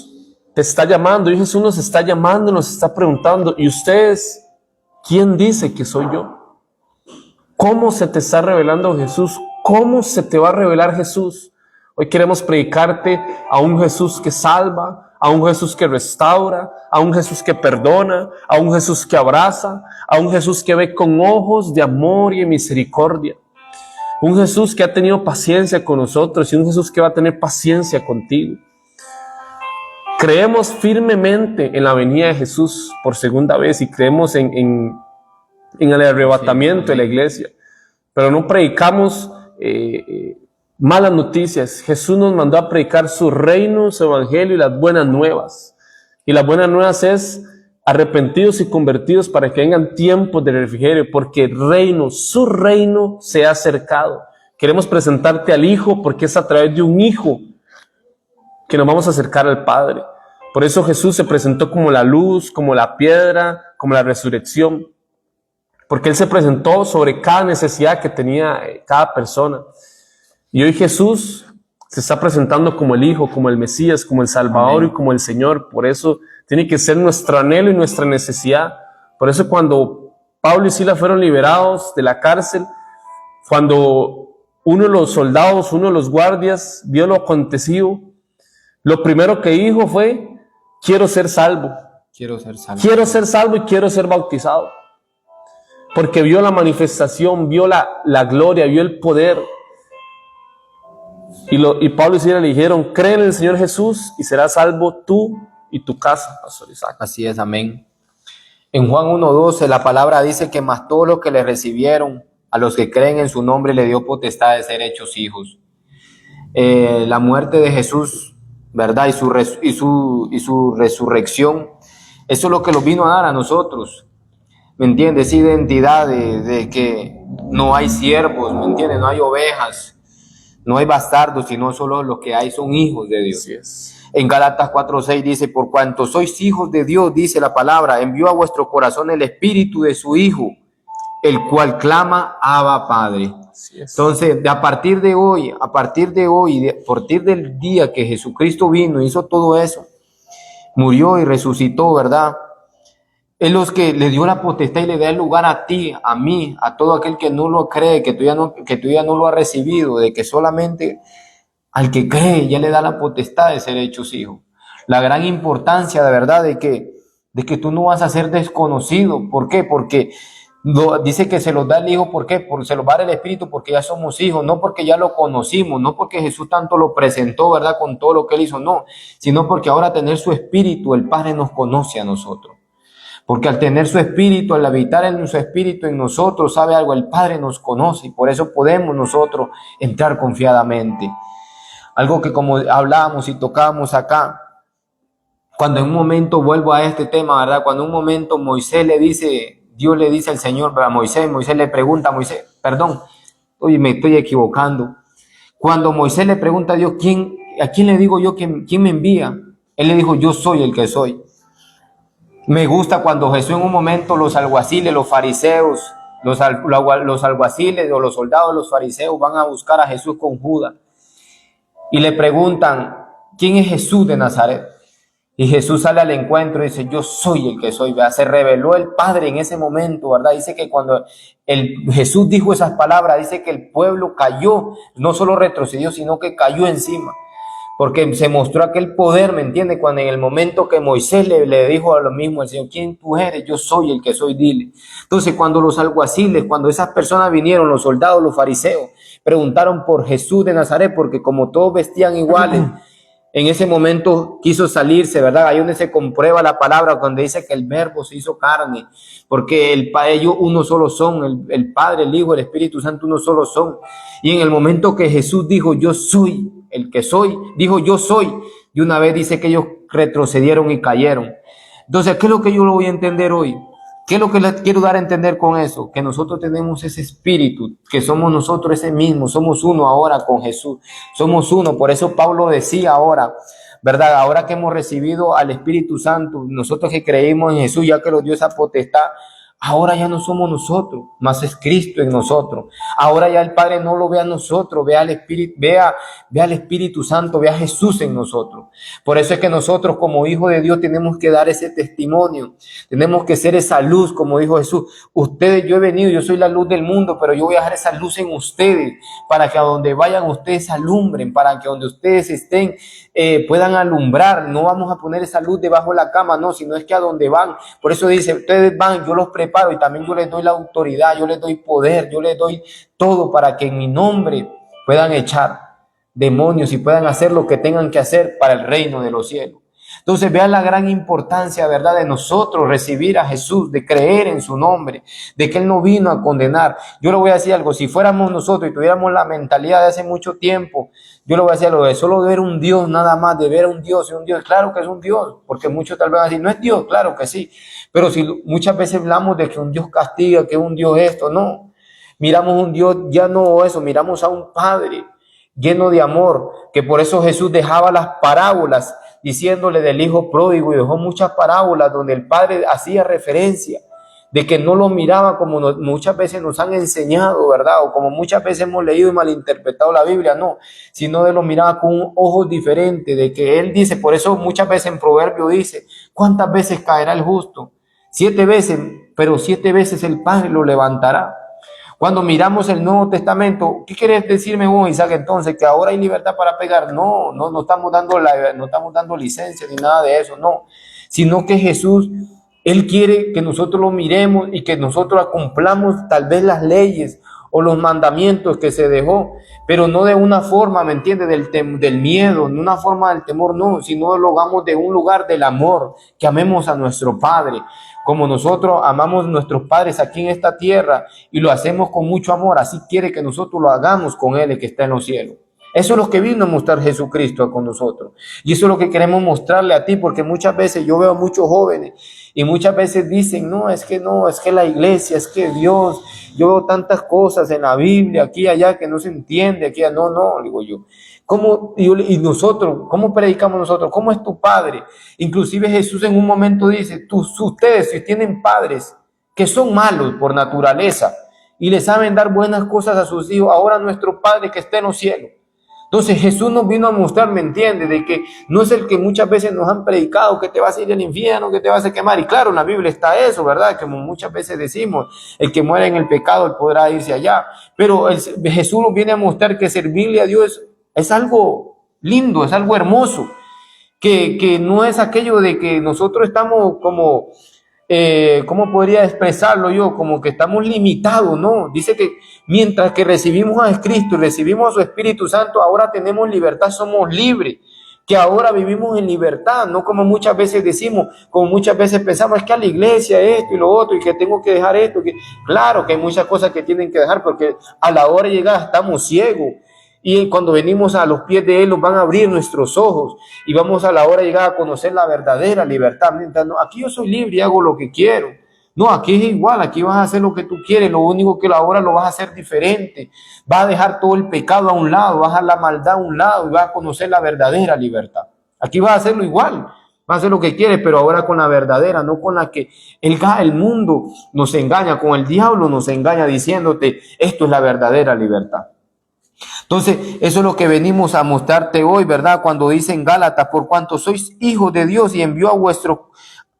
te está llamando, hoy Jesús nos está llamando, nos está preguntando: ¿y ustedes quién dice que soy yo? ¿Cómo se te está revelando Jesús? ¿Cómo se te va a revelar Jesús? Hoy queremos predicarte a un Jesús que salva, a un Jesús que restaura, a un Jesús que perdona, a un Jesús que abraza, a un Jesús que ve con ojos de amor y de misericordia. Un Jesús que ha tenido paciencia con nosotros y un Jesús que va a tener paciencia contigo. Creemos firmemente en la venida de Jesús por segunda vez y creemos en el arrebatamiento de la iglesia, pero no predicamos malas noticias. Jesús nos mandó a predicar su reino, su evangelio y las buenas nuevas. Y las buenas nuevas es arrepentidos y convertidos para que vengan tiempos de refrigerio, porque el reino, su reino se ha acercado. Queremos presentarte al Hijo, porque es a través de un Hijo que nos vamos a acercar al Padre. Por eso Jesús se presentó como la luz, como la piedra, como la resurrección, porque Él se presentó sobre cada necesidad que tenía cada persona. Y hoy Jesús se está presentando como el Hijo, como el Mesías, como el Salvador y como el Señor. Por eso tiene que ser nuestro anhelo y nuestra necesidad. Por eso cuando Pablo y Silas fueron liberados de la cárcel, cuando uno de los soldados, uno de los guardias vio lo acontecido, lo primero que dijo fue: quiero ser salvo. Quiero ser salvo. Quiero ser salvo y quiero ser bautizado. Porque vio la manifestación, vio la gloria, vio el poder. Y Pablo y Silas le dijeron: cree en el Señor Jesús y serás salvo tú y tu casa, Pastor Isaac. Así es, amén. En Juan 1:12 la palabra dice que más todos los que le recibieron, a los que creen en su nombre, le dio potestad de ser hechos hijos. La muerte de Jesús, ¿verdad? Y su resurrección, eso es lo que nos vino a dar a nosotros. ¿Me entiendes? Esa identidad de que no hay siervos, ¿me entiendes? No hay ovejas, no hay bastardos, sino solo los que hay son hijos de Dios. Así es. En Gálatas 4:6 dice: por cuanto sois hijos de Dios, dice la palabra, envió a vuestro corazón el espíritu de su Hijo, el cual clama: Abba, Padre. Entonces, a partir del día que Jesucristo vino, hizo todo eso, murió y resucitó, ¿verdad? Es los que le dio la potestad y le da el lugar a ti, a mí, a todo aquel que no lo cree, que tú ya no lo has recibido, de que solamente al que cree ya le da la potestad de ser hechos hijos. la gran importancia de verdad de que tú no vas a ser desconocido. ¿Por qué? Porque dice que se los da el Hijo. ¿Por qué? Porque se los va a dar el Espíritu, porque ya somos hijos, no porque ya lo conocimos, no porque Jesús tanto lo presentó, ¿verdad? Con todo lo que Él hizo, no, sino porque ahora tener su Espíritu, el Padre nos conoce a nosotros. Porque al tener su Espíritu, al habitar en su Espíritu en nosotros, ¿sabe algo? El Padre nos conoce y por eso podemos nosotros entrar confiadamente. Algo que como hablábamos y tocábamos acá, cuando en un momento, vuelvo a este tema, ¿verdad? Cuando en un momento Moisés le dice, Dios le dice al Señor, a Moisés le pregunta a Moisés, perdón, oye, me estoy equivocando. Cuando Moisés le pregunta a Dios, ¿a quién le digo yo quién me envía? Él le dijo, yo soy el que soy. Me gusta cuando Jesús en un momento, los alguaciles, los fariseos, los alguaciles o los soldados de los fariseos van a buscar a Jesús con Judas y le preguntan, ¿quién es Jesús de Nazaret? Y Jesús sale al encuentro y dice, yo soy el que soy. ¿Verdad? Se reveló el Padre en ese momento, ¿verdad? Dice que cuando Jesús dijo esas palabras, dice que el pueblo cayó, no solo retrocedió, sino que cayó encima. Porque se mostró aquel poder, ¿me entiende? Cuando en el momento que Moisés le dijo a lo mismo al Señor, ¿quién tú eres? Yo soy el que soy, dile. Entonces cuando los alguaciles, cuando esas personas vinieron, los soldados, los fariseos, preguntaron por Jesús de Nazaret, porque como todos vestían iguales, en ese momento quiso salirse, ¿verdad? Ahí donde se comprueba la palabra cuando dice que el verbo se hizo carne, porque ellos uno solo son, el Padre, el Hijo, el Espíritu Santo uno solo son. Y en el momento que Jesús dijo, yo soy el que soy, dijo yo soy, y una vez dice que ellos retrocedieron y cayeron. Entonces, ¿qué es lo que yo lo voy a entender hoy? ¿Qué es lo que les quiero dar a entender con eso? Que nosotros tenemos ese espíritu, que somos nosotros ese mismo, somos uno ahora con Jesús, somos uno. Por eso Pablo decía ahora, ¿verdad? Ahora que hemos recibido al Espíritu Santo, nosotros que creímos en Jesús, ya que nos dio esa potestad, ahora ya no somos nosotros, más es Cristo en nosotros. Ahora ya el Padre no lo ve a nosotros, ve al Espíritu Santo, ve a Jesús en nosotros. Por eso es que nosotros como hijos de Dios tenemos que dar ese testimonio. Tenemos que ser esa luz, como dijo Jesús. Ustedes, yo he venido, yo soy la luz del mundo, pero yo voy a dejar esa luz en ustedes, para que a donde vayan ustedes alumbren, para que donde ustedes estén puedan alumbrar. No vamos a poner esa luz debajo de la cama, no, sino es que a donde van. Por eso dice, ustedes van, yo los preparo y también yo les doy la autoridad, yo les doy poder, yo les doy todo para que en mi nombre puedan echar demonios y puedan hacer lo que tengan que hacer para el reino de los cielos. Entonces vean la gran importancia, ¿verdad?, de nosotros recibir a Jesús, de creer en su nombre, de que Él no vino a condenar. Yo le voy a decir algo, si fuéramos nosotros y tuviéramos la mentalidad de hace mucho tiempo, yo le voy a decir algo, de solo ver un Dios nada más, de ver a un Dios, claro que es un Dios, porque muchos tal vez van a decir, no es Dios, claro que sí, pero si muchas veces hablamos de que un Dios castiga, que un Dios esto, no, miramos un Dios, ya no eso, miramos a un Padre lleno de amor, que por eso Jesús dejaba las parábolas, diciéndole del hijo pródigo, y dejó muchas parábolas donde el Padre hacía referencia de que no lo miraba como muchas veces nos han enseñado, ¿verdad? O como muchas veces hemos leído y malinterpretado la Biblia, no, sino de lo miraba con ojos diferentes, de que Él dice, por eso muchas veces en Proverbio dice, ¿cuántas veces caerá el justo? 7 veces, pero 7 veces el Padre lo levantará. Cuando miramos el Nuevo Testamento, ¿qué quieres decirme vos, Isaac, entonces? ¿Que ahora hay libertad para pegar? No estamos dando licencia ni nada de eso, no. Sino que Jesús, Él quiere que nosotros lo miremos y que nosotros cumplamos tal vez las leyes o los mandamientos que se dejó, pero no de una forma, ¿me entiendes?, del miedo, no una forma del temor, no, sino lo hagamos de un lugar del amor, que amemos a nuestro Padre. Como nosotros amamos a nuestros padres aquí en esta tierra y lo hacemos con mucho amor, así quiere que nosotros lo hagamos con Él que está en los cielos. Eso es lo que vino a mostrar Jesucristo con nosotros. Y eso es lo que queremos mostrarle a ti, porque muchas veces yo veo a muchos jóvenes y muchas veces dicen, no, es que la iglesia, es que Dios, yo veo tantas cosas en la Biblia, aquí y allá, que no se entiende, aquí, no, digo yo. Y nosotros, ¿cómo predicamos nosotros? ¿Cómo es tu Padre? Inclusive Jesús en un momento dice, ustedes si tienen padres que son malos por naturaleza y le saben dar buenas cosas a sus hijos, ahora nuestro Padre que está en los cielos. Entonces Jesús nos vino a mostrar, ¿me entiendes?, de que no es el que muchas veces nos han predicado, que te vas a ir al infierno, que te vas a quemar. Y claro, en la Biblia está eso, ¿verdad? Como muchas veces decimos, el que muere en el pecado, él podrá irse allá. Pero Jesús nos viene a mostrar que servirle a Dios es algo lindo, es algo hermoso. que no es aquello de que nosotros estamos como, ¿cómo podría expresarlo yo? Como que estamos limitados, ¿no? Dice que mientras que recibimos a Cristo y recibimos a su Espíritu Santo, ahora tenemos libertad, somos libres. Que ahora vivimos en libertad, no como muchas veces decimos, como muchas veces pensamos, es que a la iglesia esto y lo otro, y que tengo que dejar esto. Claro que hay muchas cosas que tienen que dejar, porque a la hora de llegar estamos ciegos. Y cuando venimos a los pies de Él, nos van a abrir nuestros ojos y vamos a la hora de llegar a conocer la verdadera libertad. Mientras, no, aquí yo soy libre y hago lo que quiero. No, aquí es igual, aquí vas a hacer lo que tú quieres, lo único que ahora lo vas a hacer diferente. Vas a dejar todo el pecado a un lado, vas a dejar la maldad a un lado y vas a conocer la verdadera libertad. Aquí vas a hacerlo igual, vas a hacer lo que quieres, pero ahora con la verdadera, no con la que el mundo nos engaña, con el diablo nos engaña diciéndote, esto es la verdadera libertad. Entonces, eso es lo que venimos a mostrarte hoy, ¿verdad? Cuando dicen Gálatas, por cuanto sois hijos de Dios y envió a vuestros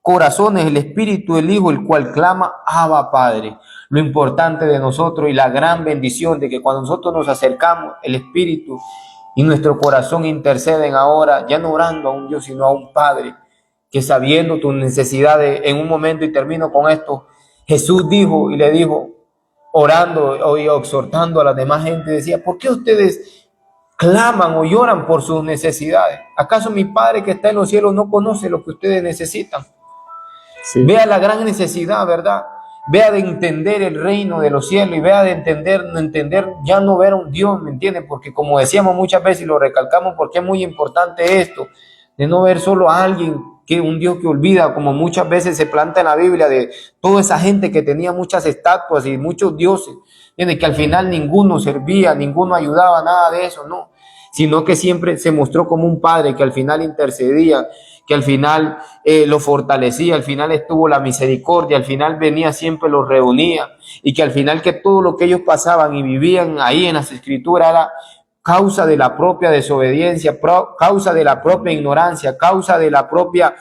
corazones el Espíritu del Hijo, el cual clama, Abba, Padre. Lo importante de nosotros y la gran bendición de que cuando nosotros nos acercamos, el Espíritu y nuestro corazón interceden ahora, ya no orando a un Dios, sino a un Padre, que sabiendo tus necesidades, en un momento, y termino con esto, Jesús dijo y le dijo, orando y exhortando a la demás gente, decía, ¿por qué ustedes claman o lloran por sus necesidades? ¿Acaso mi Padre que está en los cielos no conoce lo que ustedes necesitan? Sí. Vea la gran necesidad, ¿verdad? Vea de entender el reino de los cielos y vea de entender ya no ver a un Dios, ¿me entienden? Porque como decíamos muchas veces y lo recalcamos porque es muy importante esto, de no ver solo a alguien, que un Dios que olvida, como muchas veces se planta en la Biblia, de toda esa gente que tenía muchas estatuas y muchos dioses, ¿entienden? Que al final ninguno servía, ninguno ayudaba, nada de eso, no, sino que siempre se mostró como un padre que al final intercedía, que al final lo fortalecía, al final estuvo la misericordia, al final venía, siempre los reunía, y que al final que todo lo que ellos pasaban y vivían ahí en las escrituras era causa de la propia desobediencia, causa de la propia ignorancia, causa de la propia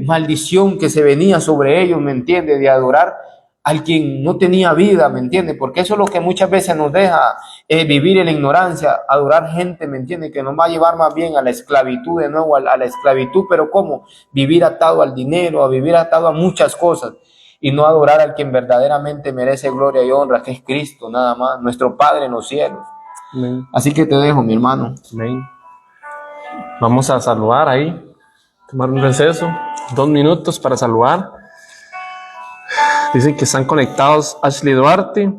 maldición que se venía sobre ellos, ¿me entiende? De adorar al quien no tenía vida, ¿me entiende? Porque eso es lo que muchas veces nos deja vivir en la ignorancia, adorar gente, ¿me entiende? Que nos va a llevar más bien a la esclavitud, de nuevo a la esclavitud, pero ¿cómo? Vivir atado al dinero, a vivir atado a muchas cosas y no adorar al quien verdaderamente merece gloria y honra, que es Cristo, nada más, nuestro Padre en los cielos. Amén. Así que te dejo, mi hermano. Amén. Vamos a saludar ahí, tomar un receso, 2 minutos para saludar. Dicen que están conectados Ashley Duarte,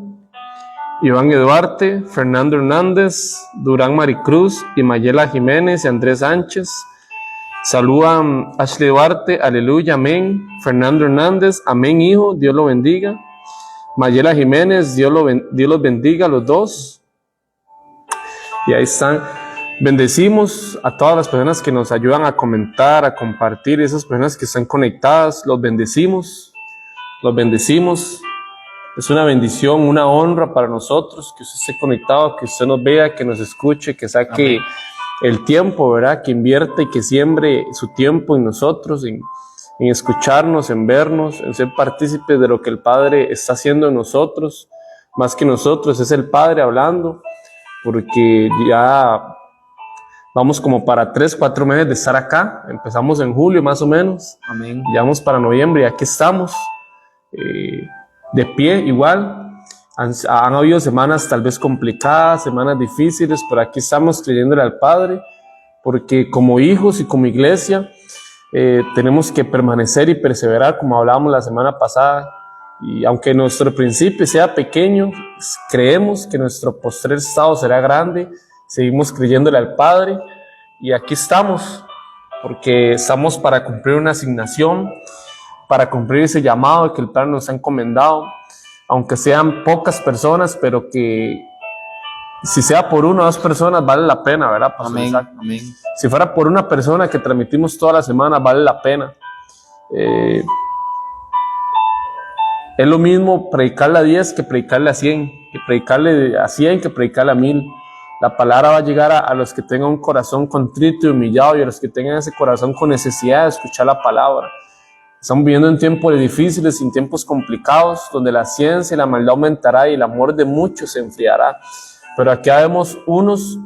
Iván Duarte, Fernando Hernández, Durán Maricruz, y Mayela Jiménez y Andrés Sánchez. Saludan Ashley Duarte, aleluya, amén. Fernando Hernández, amén, hijo, Dios lo bendiga. Mayela Jiménez, Dios los bendiga a los dos. Y ahí están. Bendecimos a todas las personas que nos ayudan a comentar, a compartir, esas personas que están conectadas, los bendecimos. Los bendecimos. Es una bendición, una honra para nosotros que usted esté conectado, que usted nos vea, que nos escuche, que saque amén. El tiempo, ¿verdad? Que invierta y que siembre su tiempo en nosotros, en escucharnos, en vernos, en ser partícipes de lo que el Padre está haciendo en nosotros. Más que nosotros, es el Padre hablando, porque ya vamos como para 3-4 meses de estar acá. Empezamos en julio más o menos. Amén. Ya vamos para noviembre y aquí estamos. De pie igual, han habido semanas tal vez complicadas, semanas difíciles, pero aquí estamos creyéndole al Padre, porque como hijos y como iglesia tenemos que permanecer y perseverar, como hablábamos la semana pasada, y aunque nuestro principio sea pequeño, creemos que nuestro postrer estado será grande, seguimos creyéndole al Padre, y aquí estamos, porque estamos para cumplir una asignación, para cumplir ese llamado que el Padre nos ha encomendado, aunque sean pocas personas, pero que si sea por 1 o 2 personas vale la pena, ¿verdad? Amén, amén. Si fuera por una persona que transmitimos toda la semana, vale la pena. Es lo mismo predicarle a 10 que predicarle a 100, que predicarle a 100 que predicarle a 1000. La palabra va a llegar a los que tengan un corazón contrito y humillado, y a los que tengan ese corazón con necesidad de escuchar la palabra. Estamos viviendo en tiempos difíciles, en tiempos complicados, donde la ciencia y la maldad aumentará y el amor de muchos se enfriará. Pero aquí vemos unos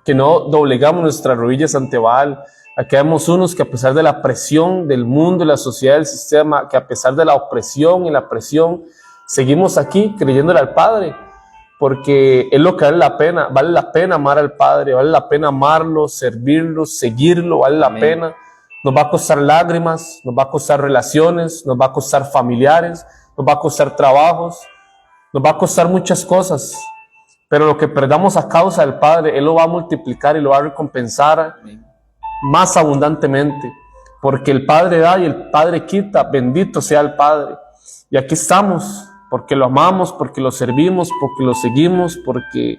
que no doblegamos nuestras rodillas ante Baal. Aquí vemos unos que a pesar de la presión del mundo, de la sociedad, del sistema, que a pesar de la opresión y la presión, seguimos aquí creyéndole al Padre, porque es lo que vale la pena amar al Padre, vale la pena amarlo, servirlo, seguirlo, vale la pena. Nos va a costar lágrimas, nos va a costar relaciones, nos va a costar familiares, nos va a costar trabajos, nos va a costar muchas cosas, pero lo que perdamos a causa del Padre, Él lo va a multiplicar y lo va a recompensar más abundantemente, porque el Padre da y el Padre quita. Bendito sea el Padre. Y aquí estamos, porque lo amamos, porque lo servimos, porque lo seguimos, porque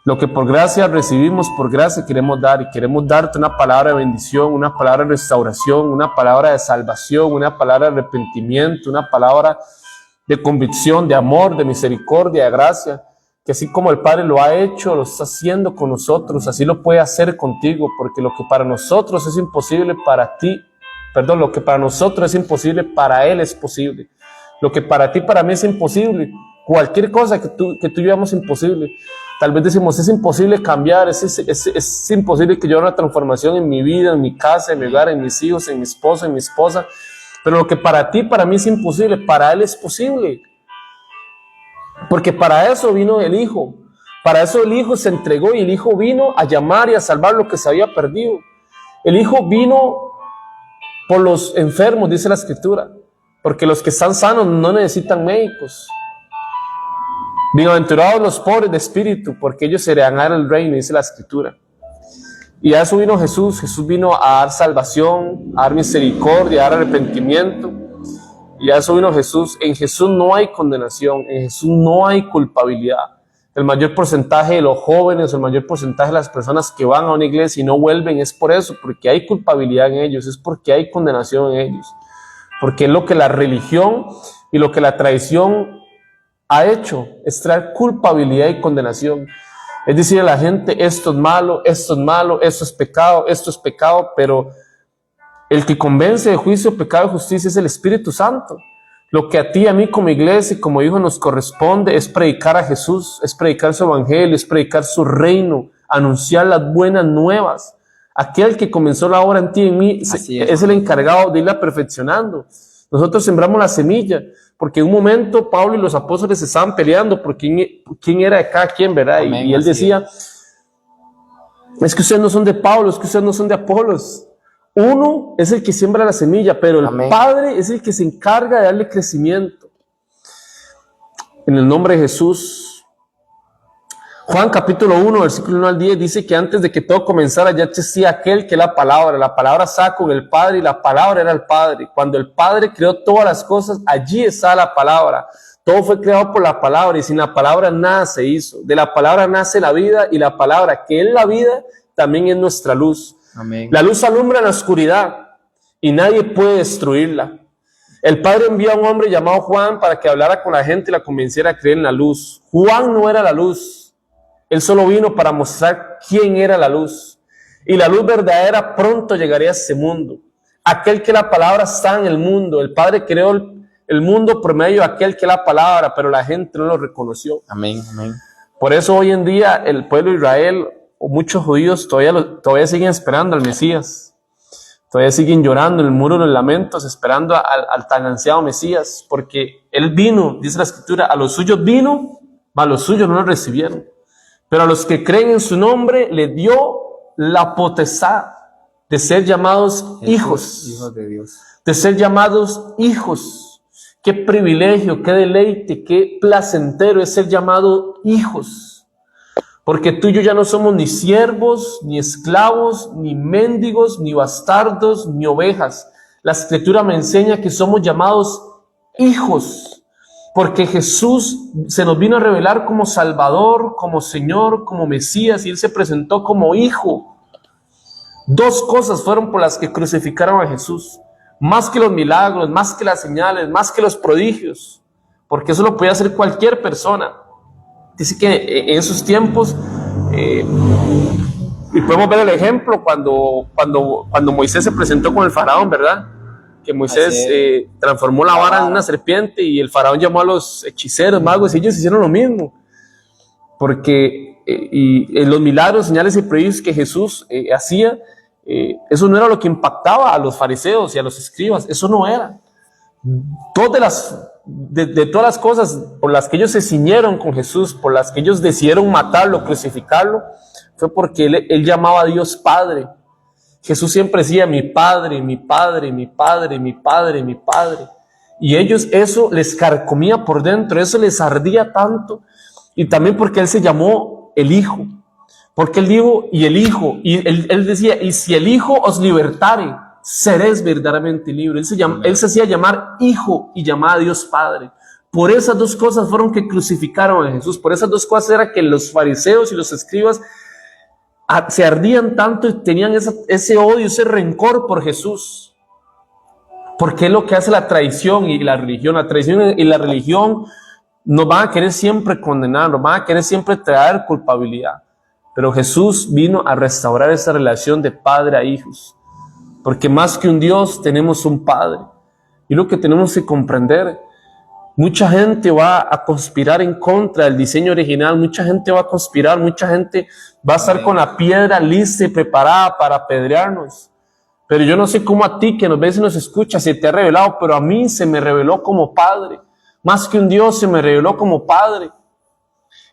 lo que por gracia recibimos, por gracia queremos dar, y queremos darte una palabra de bendición, una palabra de restauración, una palabra de salvación, una palabra de arrepentimiento, una palabra de convicción, de amor, de misericordia, de gracia, que así como el Padre lo ha hecho, lo está haciendo con nosotros, así lo puede hacer contigo, porque lo que para nosotros es imposible para ti, lo que para nosotros es imposible, para Él es posible. Lo que para ti, para mí es imposible, cualquier cosa que tú y yo veamos imposible. Tal vez decimos, es imposible cambiar, es imposible que yo haga una transformación en mi vida, en mi casa, en mi hogar, en mis hijos, en mi esposo, en mi esposa. Pero lo que para ti, para mí es imposible, para Él es posible. Porque para eso vino el Hijo. Para eso el Hijo se entregó, y el Hijo vino a llamar y a salvar lo que se había perdido. El Hijo vino por los enfermos, dice la Escritura, porque los que están sanos no necesitan médicos. Bienaventurados los pobres de espíritu, porque ellos heredarán el reino, dice la Escritura. Y a eso vino Jesús. Jesús vino a dar salvación, a dar misericordia, a dar arrepentimiento. Y a eso vino Jesús. En Jesús no hay condenación, en Jesús no hay culpabilidad. El mayor porcentaje de los jóvenes, el mayor porcentaje de las personas que van a una iglesia y no vuelven, es por eso, porque hay culpabilidad en ellos, es porque hay condenación en ellos. Porque es lo que la religión y lo que la tradición ha hecho, es traer culpabilidad y condenación. Es decir, a la gente, esto es malo, esto es malo, esto es pecado, pero el que convence de juicio, pecado y justicia es el Espíritu Santo. Lo que a ti y a mí como iglesia y como hijo nos corresponde es predicar a Jesús, es predicar su evangelio, es predicar su reino, anunciar las buenas nuevas. Aquel que comenzó la obra en ti y en mí es el encargado de irla perfeccionando. Nosotros sembramos la semilla, porque en un momento Pablo y los apóstoles se estaban peleando por quién era de cada quien, ¿verdad? Amén, y él decía, es que ustedes no son de Pablo, es que ustedes no son de Apolos. Uno es el que siembra la semilla, pero el Padre es el que se encarga de darle crecimiento. En el nombre de Jesús. Juan capítulo 1, versículo 1 al 10 dice que antes de que todo comenzara ya existía aquel que es la palabra estaba con el Padre y la palabra era el Padre. Cuando el Padre creó todas las cosas, allí está la palabra. Todo fue creado por la palabra y sin la palabra nada se hizo. De la palabra nace la vida y la palabra que es la vida también es nuestra luz. Amén. La luz alumbra en la oscuridad y nadie puede destruirla. El Padre envió a un hombre llamado Juan para que hablara con la gente y la convenciera a creer en la luz. Juan no era la luz. Él solo vino para mostrar quién era la luz. Y la luz verdadera pronto llegaría a este mundo. Aquel que la palabra está en el mundo. El Padre creó el mundo por medio de aquel que la palabra, pero la gente no lo reconoció. Amén, amén. Por eso hoy en día el pueblo de Israel o muchos judíos todavía siguen esperando al Mesías. Todavía siguen llorando en el muro de los lamentos, esperando al tan ansiado Mesías, porque Él vino, dice la Escritura, a los suyos vino, mas los suyos no lo recibieron. Pero a los que creen en su nombre le dio la potestad de ser llamados hijos de Dios. De ser llamados hijos. Qué privilegio, qué deleite, qué placentero es ser llamados hijos. Porque tú y yo ya no somos ni siervos, ni esclavos, ni mendigos, ni bastardos, ni ovejas. La Escritura me enseña que somos llamados hijos. Porque Jesús se nos vino a revelar como Salvador, como Señor, como Mesías, y Él se presentó como Hijo. Dos cosas fueron por las que crucificaron a Jesús. Más que los milagros, más que las señales, más que los prodigios. Porque eso lo podía hacer cualquier persona. Dice que en esos tiempos, y podemos ver el ejemplo cuando Moisés se presentó con el faraón, ¿verdad? Que Moisés transformó la vara en una serpiente y el faraón llamó a los hechiceros, magos, y ellos hicieron lo mismo. Porque y en los milagros, señales y prodigios que Jesús hacía, eso no era lo que impactaba a los fariseos y a los escribas, eso no era. De todas las cosas por las que ellos se ciñeron con Jesús, por las que ellos decidieron matarlo, crucificarlo, fue porque él llamaba a Dios Padre. Jesús siempre decía, mi Padre, mi Padre, mi Padre, mi Padre, mi Padre. Y ellos, eso les carcomía por dentro, eso les ardía tanto. Y también porque él se llamó el Hijo. Porque él dijo, y el Hijo, y él decía, y si el Hijo os libertare, seréis verdaderamente libres. Él se hacía llamar Hijo y llamaba a Dios Padre. Por esas dos cosas fueron que crucificaron a Jesús. Por esas dos cosas era que los fariseos y los escribas se ardían tanto y tenían ese odio, ese rencor por Jesús. Porque es lo que hace la tradición y la religión. La tradición y la religión nos van a querer siempre condenar, nos van a querer siempre traer culpabilidad. Pero Jesús vino a restaurar esa relación de padre a hijos. Porque más que un Dios, tenemos un Padre. Y lo que tenemos que comprender, mucha gente va a conspirar en contra del diseño original, mucha gente va a conspirar, mucha gente va a estar con la piedra lista y preparada para apedrearnos. Pero yo no sé cómo a ti que nos ves y nos escuchas se te ha revelado, pero a mí se me reveló como Padre. Más que un Dios, se me reveló como Padre.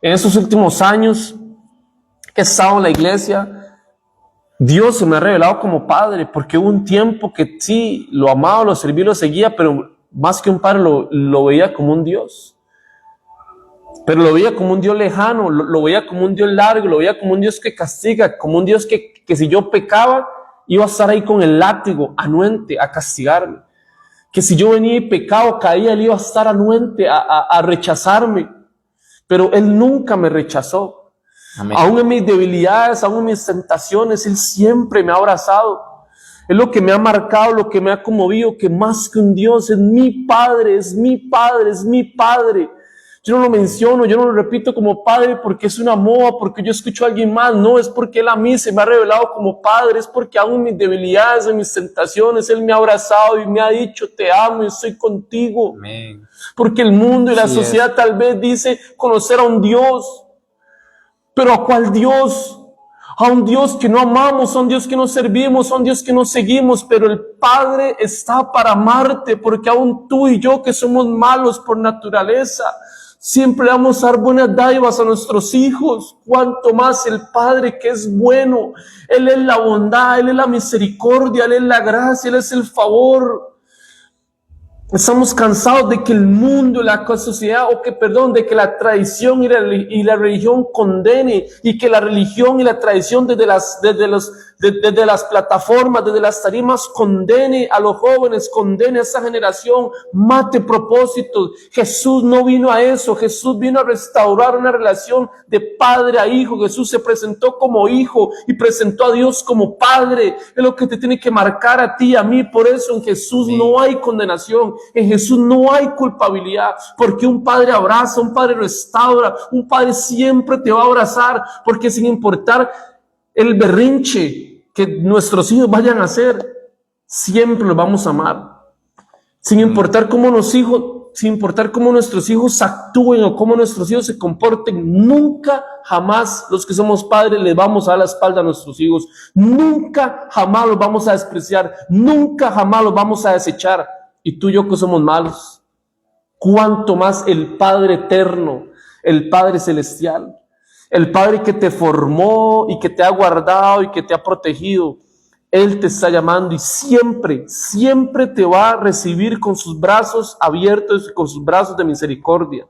En estos últimos años que he estado en la iglesia, Dios se me ha revelado como Padre, porque hubo un tiempo que sí, lo amaba, lo servía, lo seguía, pero más que un Padre lo veía como un Dios. Pero lo veía como un Dios lejano, lo veía como un Dios largo, lo veía como un Dios que castiga, como un Dios que si yo pecaba, iba a estar ahí con el látigo, anuente, a castigarme. Que si yo venía y pecaba, caía, él iba a estar anuente, a rechazarme. Pero él nunca me rechazó. Amén. Aún en mis debilidades, aún en mis tentaciones, él siempre me ha abrazado. Es lo que me ha marcado, lo que me ha conmovido, que más que un Dios es mi Padre, es mi Padre, es mi Padre. Yo no lo menciono, yo no lo repito como Padre porque es una moda, porque yo escucho a alguien más. No, es porque él a mí se me ha revelado como Padre, es porque aún en mis debilidades, en mis tentaciones, él me ha abrazado y me ha dicho, te amo y estoy contigo. Amén. Porque el mundo y la sociedad tal vez dice conocer a un Dios. Pero ¿a cuál Dios? A un Dios que no amamos, a un Dios que no servimos, a un Dios que no seguimos, pero el Padre está para amarte, porque aún tú y yo que somos malos por naturaleza, siempre le vamos a dar buenas dádivas a nuestros hijos. Cuanto más el Padre que es bueno, Él es la bondad, Él es la misericordia, Él es la gracia, Él es el favor. Estamos cansados de que el mundo, la sociedad, de que la tradición y la religión condene, y que la religión y la tradición desde las plataformas, desde las tarimas condene a los jóvenes, condene a esa generación, mate propósitos. Jesús no vino a eso, Jesús vino a restaurar una relación de padre a hijo. Jesús se presentó como hijo y presentó a Dios como Padre. Es lo que te tiene que marcar a ti y a mí. Por eso en Jesús no hay condenación. En Jesús no hay culpabilidad, porque un Padre abraza, un Padre restaura, un Padre siempre te va a abrazar, porque sin importar el berrinche que nuestros hijos vayan a hacer, siempre los vamos a amar. Sin importar cómo nuestros hijos actúen o cómo nuestros hijos se comporten, nunca jamás los que somos padres les vamos a dar la espalda a nuestros hijos. Nunca jamás los vamos a despreciar, nunca jamás los vamos a desechar. Y tú y yo que somos malos, cuánto más el Padre eterno, el Padre celestial, el Padre que te formó y que te ha guardado y que te ha protegido. Él te está llamando y siempre, siempre te va a recibir con sus brazos abiertos y con sus brazos de misericordia.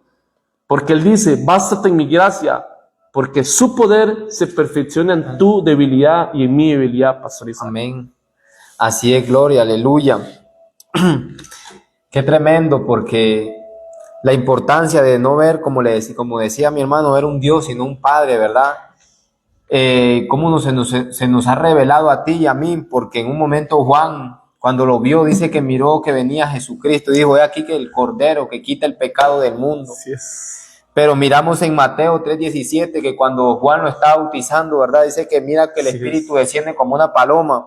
Porque Él dice, bástate en mi gracia, porque su poder se perfecciona en tu debilidad y en mi debilidad, Pastor Isaac. Amén. Así es, gloria, aleluya. Qué tremendo, porque la importancia de no ver, como decía mi hermano, ver un Dios sino un Padre, ¿verdad? Cómo se nos ha revelado a ti y a mí, porque en un momento Juan, cuando lo vio, dice que miró que venía Jesucristo y dijo, he aquí que el Cordero que quita el pecado del mundo. Así es. Pero miramos en Mateo 3:17 que cuando Juan lo está bautizando, ¿verdad? Dice que mira que el Espíritu desciende como una paloma.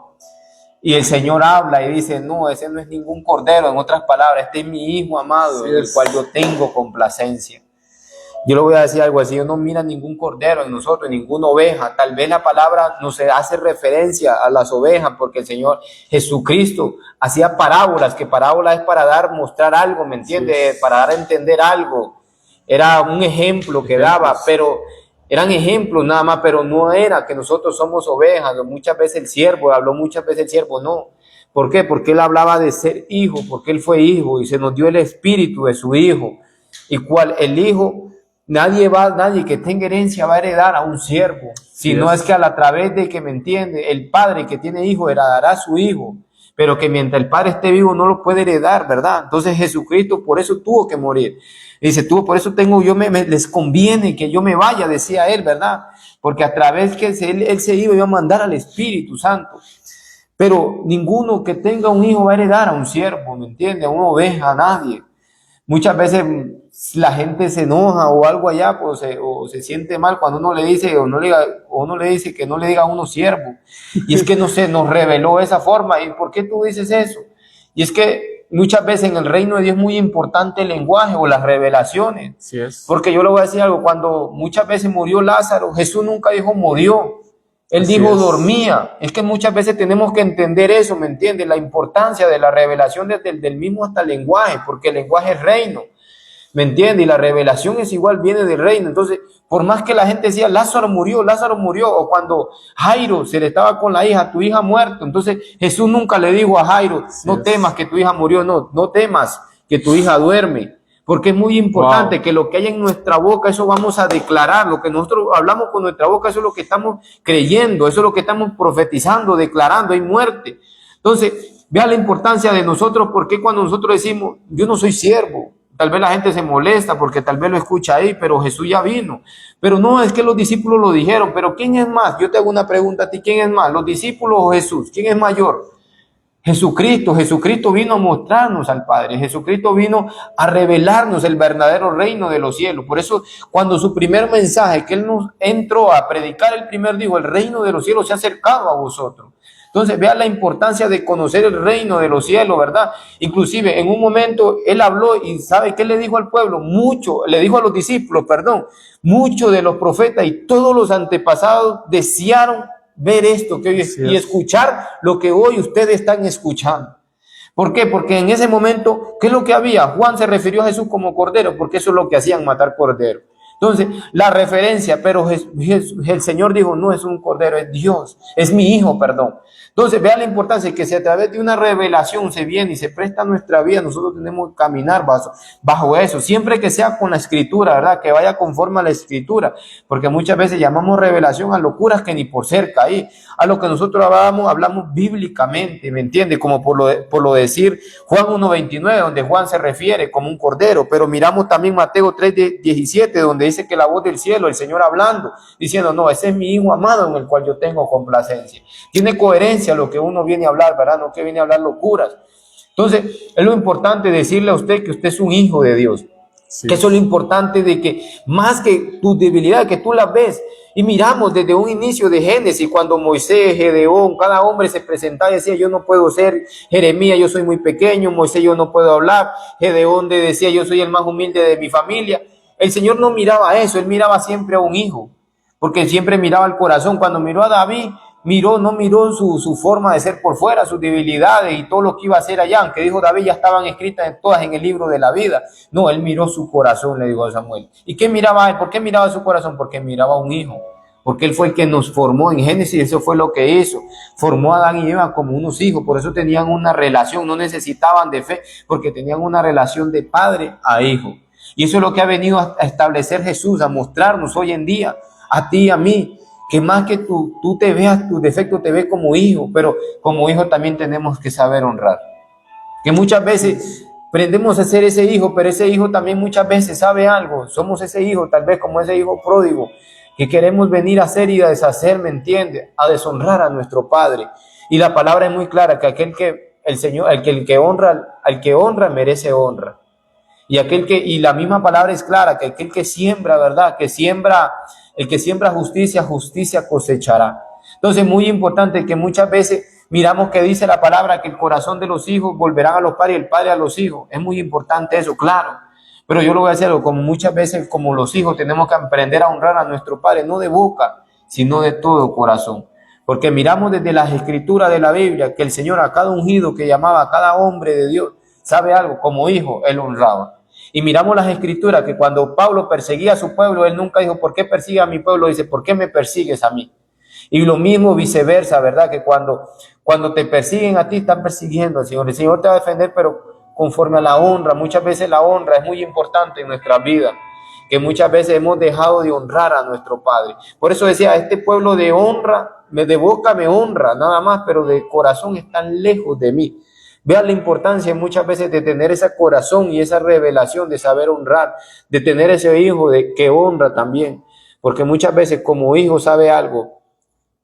Y el Señor habla y dice, no, ese no es ningún cordero. En otras palabras, este es mi Hijo amado, en el cual yo tengo complacencia. Yo le voy a decir algo, el Señor no mira ningún cordero en nosotros, ninguna oveja. Tal vez la palabra nos hace referencia a las ovejas, porque el Señor Jesucristo hacía parábolas, que parábola es para mostrar algo, ¿me entiende? Para dar a entender algo. Era un ejemplo que daba, pero eran ejemplos nada más, pero no era que nosotros somos ovejas. Muchas veces el siervo, habló muchas veces el siervo, no. ¿Por qué? Porque él hablaba de ser hijo, porque él fue hijo y se nos dio el espíritu de su hijo. Y cual el hijo, nadie que tenga herencia va a heredar a un siervo, sino es que a través de que, me entiende, el padre que tiene hijo heredará a su hijo, pero que mientras el padre esté vivo no lo puede heredar, ¿verdad? Entonces Jesucristo por eso tuvo que morir. Dice, por eso les conviene que yo me vaya, decía él, ¿verdad? Porque a través que él se iba a mandar al Espíritu Santo. Pero ninguno que tenga un hijo va a heredar a un siervo, ¿me entiende? A una oveja, a nadie. Muchas veces la gente se enoja o algo allá, pues, o se siente mal cuando uno le dice uno le dice que no le diga a uno siervo. Y es que no se nos reveló esa forma. ¿Y por qué tú dices eso? Y es que muchas veces en el reino de Dios es muy importante el lenguaje o las revelaciones. Así es. Porque yo le voy a decir algo, cuando muchas veces murió Lázaro, Jesús nunca dijo murió. Él Así dijo es. dormía. Es que muchas veces tenemos que entender eso, ¿me entiendes? La importancia de la revelación desde el mismo hasta el lenguaje, porque el lenguaje es reino, ¿me entiendes? Y la revelación es igual, viene del reino. Entonces, por más que la gente decía, Lázaro murió, o cuando Jairo se le estaba con la hija, tu hija ha muerto. Entonces, Jesús nunca le dijo a Jairo, no temas que tu hija murió, no temas que tu hija duerme. Porque es muy importante que lo que hay en nuestra boca, eso vamos a declarar. Lo que nosotros hablamos con nuestra boca, eso es lo que estamos creyendo, eso es lo que estamos profetizando, declarando, hay muerte. Entonces, vea la importancia de nosotros, porque cuando nosotros decimos, yo no soy siervo, tal vez la gente se molesta porque tal vez lo escucha ahí, pero Jesús ya vino. Pero no, es que los discípulos lo dijeron, pero ¿quién es más? Yo te hago una pregunta a ti, ¿quién es más? ¿Los discípulos o Jesús? ¿Quién es mayor? Jesucristo vino a mostrarnos al Padre, Jesucristo vino a revelarnos el verdadero reino de los cielos. Por eso, cuando su primer mensaje, que Él nos entró a predicar, el primer dijo, el reino de los cielos se ha acercado a vosotros. Entonces, vean la importancia de conocer el reino de los cielos, ¿verdad? Inclusive, en un momento, Él habló y ¿sabe qué le dijo al pueblo? Le dijo a los discípulos, muchos de los profetas y todos los antepasados desearon ver esto que hoy y escuchar lo que hoy ustedes están escuchando. ¿Por qué? Porque en ese momento, ¿qué es lo que había? Juan se refirió a Jesús como cordero, porque eso es lo que hacían, matar cordero. Entonces, la referencia, pero el Señor dijo, no es un cordero, es Dios, es mi hijo, perdón. Entonces, vea la importancia que si a través de una revelación se viene y se presta nuestra vida, nosotros tenemos que caminar bajo eso, siempre que sea con la escritura, ¿verdad? Que vaya conforme a la escritura, porque muchas veces llamamos revelación a locuras que ni por cerca ahí, a lo que nosotros hablamos bíblicamente, ¿me entiende? Como por lo decir Juan 1:29, donde Juan se refiere como un cordero, pero miramos también Mateo 3:17, donde dice que la voz del cielo, el Señor hablando, diciendo, no, ese es mi hijo amado en el cual yo tengo complacencia. Tiene coherencia lo que uno viene a hablar, ¿verdad? No que viene a hablar locuras. Entonces, es lo importante decirle a usted que usted es un hijo de Dios. Sí. Que eso es lo importante de que más que tus debilidades, que tú las ves. Y miramos desde un inicio de Génesis, cuando Moisés, Gedeón, cada hombre se presentaba y decía, yo no puedo ser, Jeremías, yo soy muy pequeño, Moisés, yo no puedo hablar, Gedeón decía, yo soy el más humilde de mi familia. El Señor no miraba eso, Él miraba siempre a un hijo, porque siempre miraba el corazón. Cuando miró a David, no miró su forma de ser por fuera, sus debilidades y todo lo que iba a hacer allá, aunque dijo David, ya estaban escritas todas en el libro de la vida. No, él miró su corazón, le dijo a Samuel. ¿Y qué miraba él? ¿Por qué miraba su corazón? Porque miraba a un hijo, porque él fue el que nos formó en Génesis, eso fue lo que hizo. Formó a Adán y Eva como unos hijos, por eso tenían una relación, no necesitaban de fe, porque tenían una relación de padre a hijo. Y eso es lo que ha venido a establecer Jesús, a mostrarnos hoy en día, a ti y a mí, que más que tú te veas tus defectos, te ves como hijo, pero como hijo también tenemos que saber honrar. Que muchas veces aprendemos a ser ese hijo, pero ese hijo también muchas veces sabe algo. Somos ese hijo, tal vez como ese hijo pródigo, que queremos venir a hacer y a deshacer, ¿me entiende? A deshonrar a nuestro Padre. Y la palabra es muy clara, que el que honra merece honra. Y la misma palabra es clara, que aquel que siembra, ¿verdad? El que siembra justicia, justicia cosechará. Entonces, muy importante que muchas veces miramos que dice la palabra que el corazón de los hijos volverán a los padres y el padre a los hijos. Es muy importante eso, claro. Pero yo lo voy a decir algo, como muchas veces como los hijos tenemos que aprender a honrar a nuestro Padre, no de boca, sino de todo corazón. Porque miramos desde las escrituras de la Biblia que el Señor a cada ungido que llamaba, a cada hombre de Dios, sabe algo, como hijo, Él honraba. Y miramos las escrituras que cuando Pablo perseguía a su pueblo, Él nunca dijo, ¿por qué persigue a mi pueblo? Dice, ¿por qué me persigues a mí? Y lo mismo viceversa, ¿verdad? Que cuando te persiguen a ti, están persiguiendo al Señor. El Señor te va a defender, pero conforme a la honra. Muchas veces la honra es muy importante en nuestra vida, que muchas veces hemos dejado de honrar a nuestro Padre. Por eso decía, este pueblo de honra, de boca me honra, nada más, pero de corazón están lejos de mí. Vean la importancia muchas veces de tener ese corazón y esa revelación de saber honrar, de tener ese hijo que honra también. Porque muchas veces como hijo sabe algo,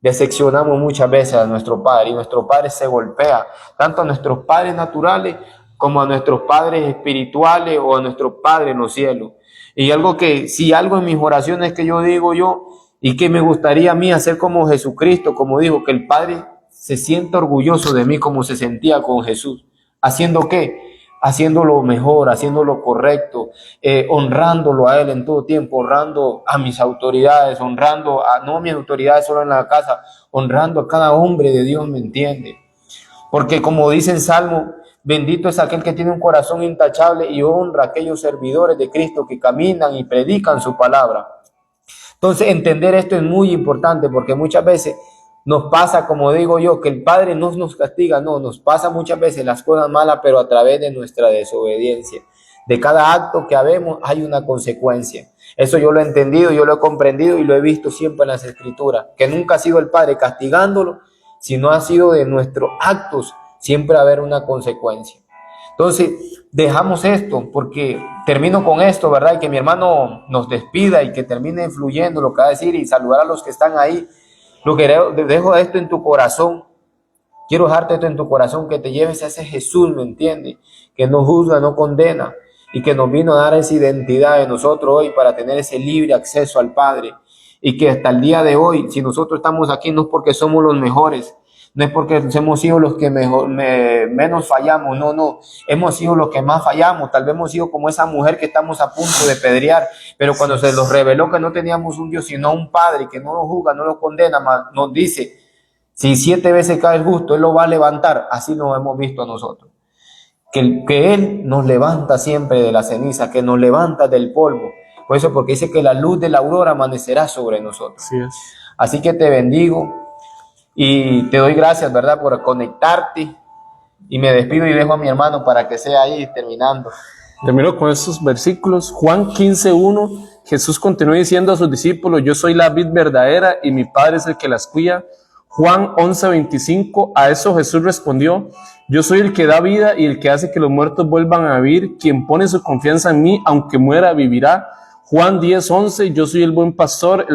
decepcionamos muchas veces a nuestro Padre y nuestro Padre se golpea, tanto a nuestros padres naturales como a nuestros padres espirituales o a nuestros padres en los cielos. Y algo que, si algo en mis oraciones que yo digo yo, y que me gustaría a mí hacer como Jesucristo, como dijo, que el Padre se sienta orgulloso de mí como se sentía con Jesús. ¿Haciendo qué? Haciendo lo mejor, haciendo lo correcto, honrándolo a Él en todo tiempo, honrando a mis autoridades, honrando a, no a mis autoridades solo en la casa, honrando a cada hombre de Dios, ¿me entiende? Porque como dice en Salmo, bendito es aquel que tiene un corazón intachable y honra a aquellos servidores de Cristo que caminan y predican su palabra. Entonces, entender esto es muy importante porque muchas veces nos pasa, como digo yo, que el Padre no nos castiga, no, nos pasa muchas veces las cosas malas, pero a través de nuestra desobediencia. De cada acto que habemos hay una consecuencia. Eso yo lo he entendido, yo lo he comprendido y lo he visto siempre en las Escrituras, que nunca ha sido el Padre castigándolo, sino ha sido de nuestros actos siempre haber una consecuencia. Entonces, dejamos esto porque termino con esto, ¿verdad? Y que mi hermano nos despida y que termine fluyendo lo que va a decir y saludar a los que están ahí. Lo que dejo esto en tu corazón. Quiero dejarte esto en tu corazón, que te lleves a ese Jesús, ¿me entiendes? Que no juzga, no condena y que nos vino a dar esa identidad de nosotros hoy para tener ese libre acceso al Padre. Y que hasta el día de hoy, si nosotros estamos aquí, no es porque somos los mejores, no es porque hemos sido los que menos fallamos, no, hemos sido los que más fallamos, tal vez hemos sido como esa mujer que estamos a punto de pedrear, pero cuando se nos reveló que no teníamos un Dios, sino un Padre que no nos juzga, no nos condena, nos dice, si 7 veces cae el justo, Él lo va a levantar, así nos hemos visto a nosotros, que Él nos levanta siempre de la ceniza, que nos levanta del polvo, por eso porque dice que la luz de la aurora amanecerá sobre nosotros. Así que te bendigo. Y te doy gracias, ¿verdad?, por conectarte. Y me despido y dejo a mi hermano para que sea ahí terminando. Termino con estos versículos. Juan 15:1. Jesús continuó diciendo a sus discípulos: yo soy la vid verdadera y mi Padre es el que las cuida. Juan 11:25. A eso Jesús respondió: yo soy el que da vida y el que hace que los muertos vuelvan a vivir. Quien pone su confianza en mí, aunque muera, vivirá. Juan 10:11. Yo soy el buen pastor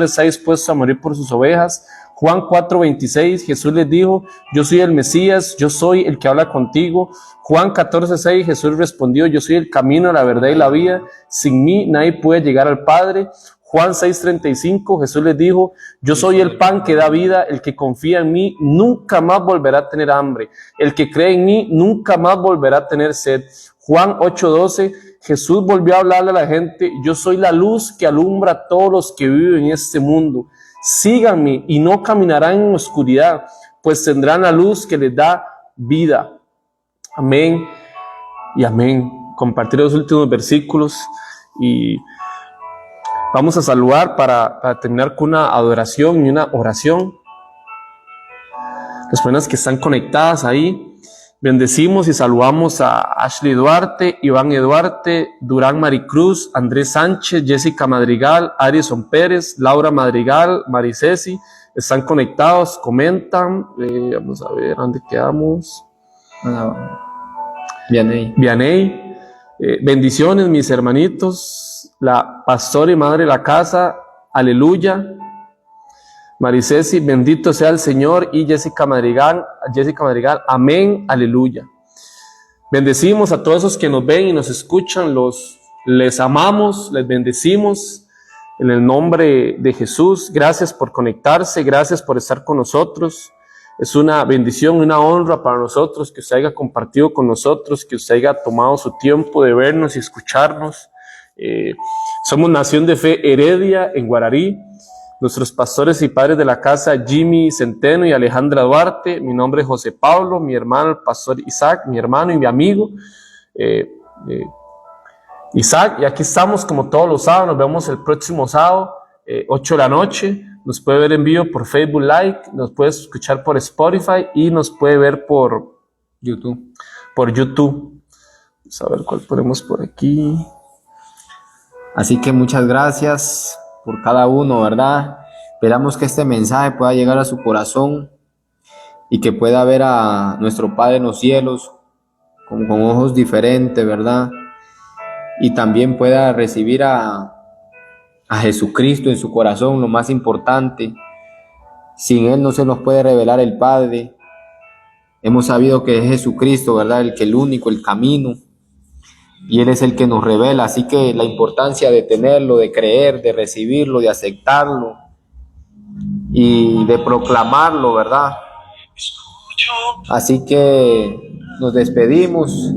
está dispuesto a morir por sus ovejas. Juan 4:26, Jesús les dijo: yo soy el Mesías, yo soy el que habla contigo. Juan 14:6, Jesús respondió: yo soy el camino, la verdad y la vida. Sin mí nadie puede llegar al Padre. Juan 6:35, Jesús les dijo: yo soy el pan que da vida, el que confía en mí nunca más volverá a tener hambre. El que cree en mí nunca más volverá a tener sed. Juan 8:12, Jesús volvió a hablarle a la gente: yo soy la luz que alumbra a todos los que viven en este mundo. Síganme y no caminarán en oscuridad, pues tendrán la luz que les da vida. Amén y amén. Compartir los últimos versículos y vamos a saludar para terminar con una adoración y una oración. Las personas que están conectadas ahí, bendecimos y saludamos a Ashley Duarte, Iván Eduarte, Durán Maricruz, Andrés Sánchez, Jessica Madrigal, Arison Pérez, Laura Madrigal, Maricesi. Están conectados, comentan. Vamos a ver, ¿dónde quedamos? Vianey. Bendiciones, mis hermanitos. La pastora y madre de la casa, aleluya. Maricesi, bendito sea el Señor. Y Jessica Madrigal, amén, aleluya. Bendecimos a todos esos que nos ven y nos escuchan, les amamos, les bendecimos en el nombre de Jesús. Gracias por conectarse, gracias por estar con nosotros. Es una bendición, una honra para nosotros que usted haya compartido con nosotros, que usted haya tomado su tiempo de vernos y escucharnos. Somos Nación de Fe Heredia en Guararí. Nuestros pastores y padres de la casa, Jimmy Centeno y Alejandra Duarte. Mi nombre es José Pablo, mi hermano, el pastor Isaac, mi hermano y mi amigo Isaac. Y aquí estamos como todos los sábados. Nos vemos el próximo sábado, 8 de la noche. Nos puede ver en vivo por Facebook Live, nos puede escuchar por Spotify y nos puede ver por YouTube. Vamos a ver cuál ponemos por aquí. Así que muchas gracias por cada uno, ¿verdad? Esperamos que este mensaje pueda llegar a su corazón y que pueda ver a nuestro Padre en los cielos con ojos diferentes, ¿verdad? Y también pueda recibir a Jesucristo en su corazón, lo más importante. Sin Él no se nos puede revelar el Padre. Hemos sabido que es Jesucristo, ¿verdad? El único, el camino. Y Él es el que nos revela, así que la importancia de tenerlo, de creer, de recibirlo, de aceptarlo y de proclamarlo, ¿verdad? Así que nos despedimos.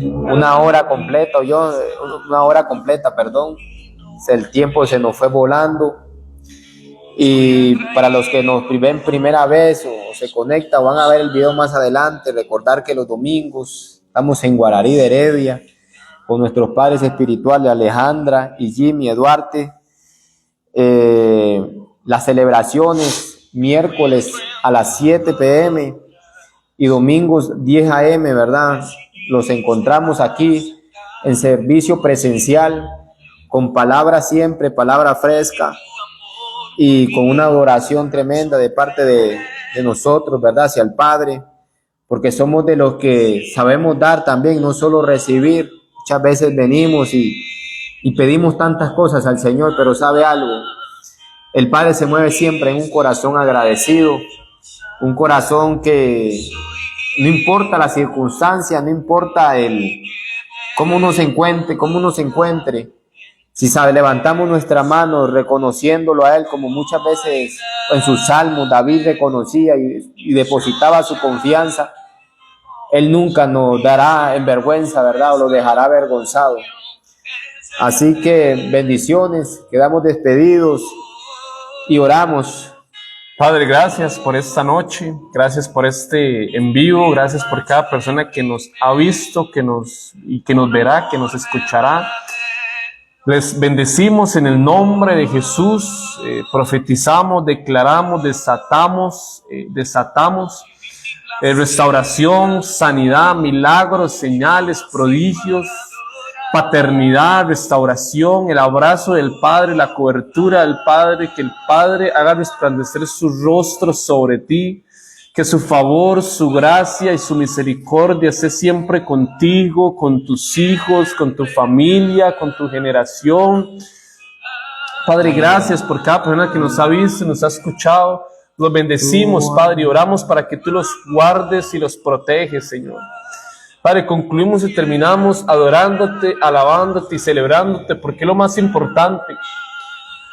Una hora completa, el tiempo se nos fue volando. Y para los que nos ven primera vez o se conectan, van a ver el video más adelante. Recordar que los domingos estamos en Guararí de Heredia con nuestros padres espirituales Alejandra y Jimmy Duarte. Las celebraciones miércoles a las 7 p.m. y domingos 10 a.m., ¿verdad? Los encontramos aquí en servicio presencial con palabra siempre, palabra fresca y con una adoración tremenda de parte de nosotros, ¿verdad? Hacia el Padre, porque somos de los que sabemos dar también, no solo recibir. Muchas veces venimos y pedimos tantas cosas al Señor, pero ¿sabe algo? El Padre se mueve siempre en un corazón agradecido, un corazón que no importa la circunstancia, no importa cómo uno se encuentre, si levantamos nuestra mano reconociéndolo a Él, como muchas veces en sus salmos David reconocía y depositaba su confianza, Él nunca nos dará en vergüenza, ¿verdad? O lo dejará avergonzado. Así que bendiciones, quedamos despedidos y oramos. Padre, gracias por esta noche, gracias por este en vivo, gracias por cada persona que nos ha visto, que nos verá, que nos escuchará. Les bendecimos en el nombre de Jesús, profetizamos, declaramos, desatamos restauración, sanidad, milagros, señales, prodigios, paternidad, restauración, el abrazo del Padre, la cobertura del Padre, que el Padre haga resplandecer su rostro sobre ti, que su favor, su gracia y su misericordia esté siempre contigo, con tus hijos, con tu familia, con tu generación. Padre, gracias por cada persona que nos ha visto, nos ha escuchado. Los bendecimos, Padre, y oramos para que tú los guardes y los proteges, Señor. Padre, concluimos y terminamos adorándote, alabándote y celebrándote, porque es lo más importante.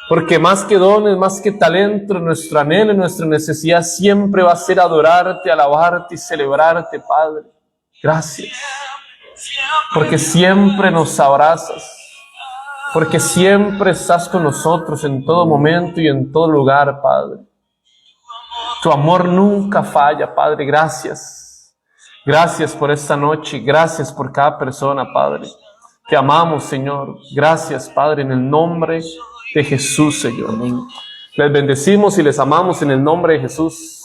Porque más que dones, más que talento, nuestro anhelo, nuestra necesidad siempre va a ser adorarte, alabarte y celebrarte, Padre. Gracias. Porque siempre nos abrazas. Porque siempre estás con nosotros en todo momento y en todo lugar, Padre. Tu amor nunca falla, Padre. Gracias. Gracias por esta noche. Gracias por cada persona, Padre. Te amamos, Señor. Gracias, Padre, en el nombre de Jesús, Señor. Les bendecimos y les amamos en el nombre de Jesús.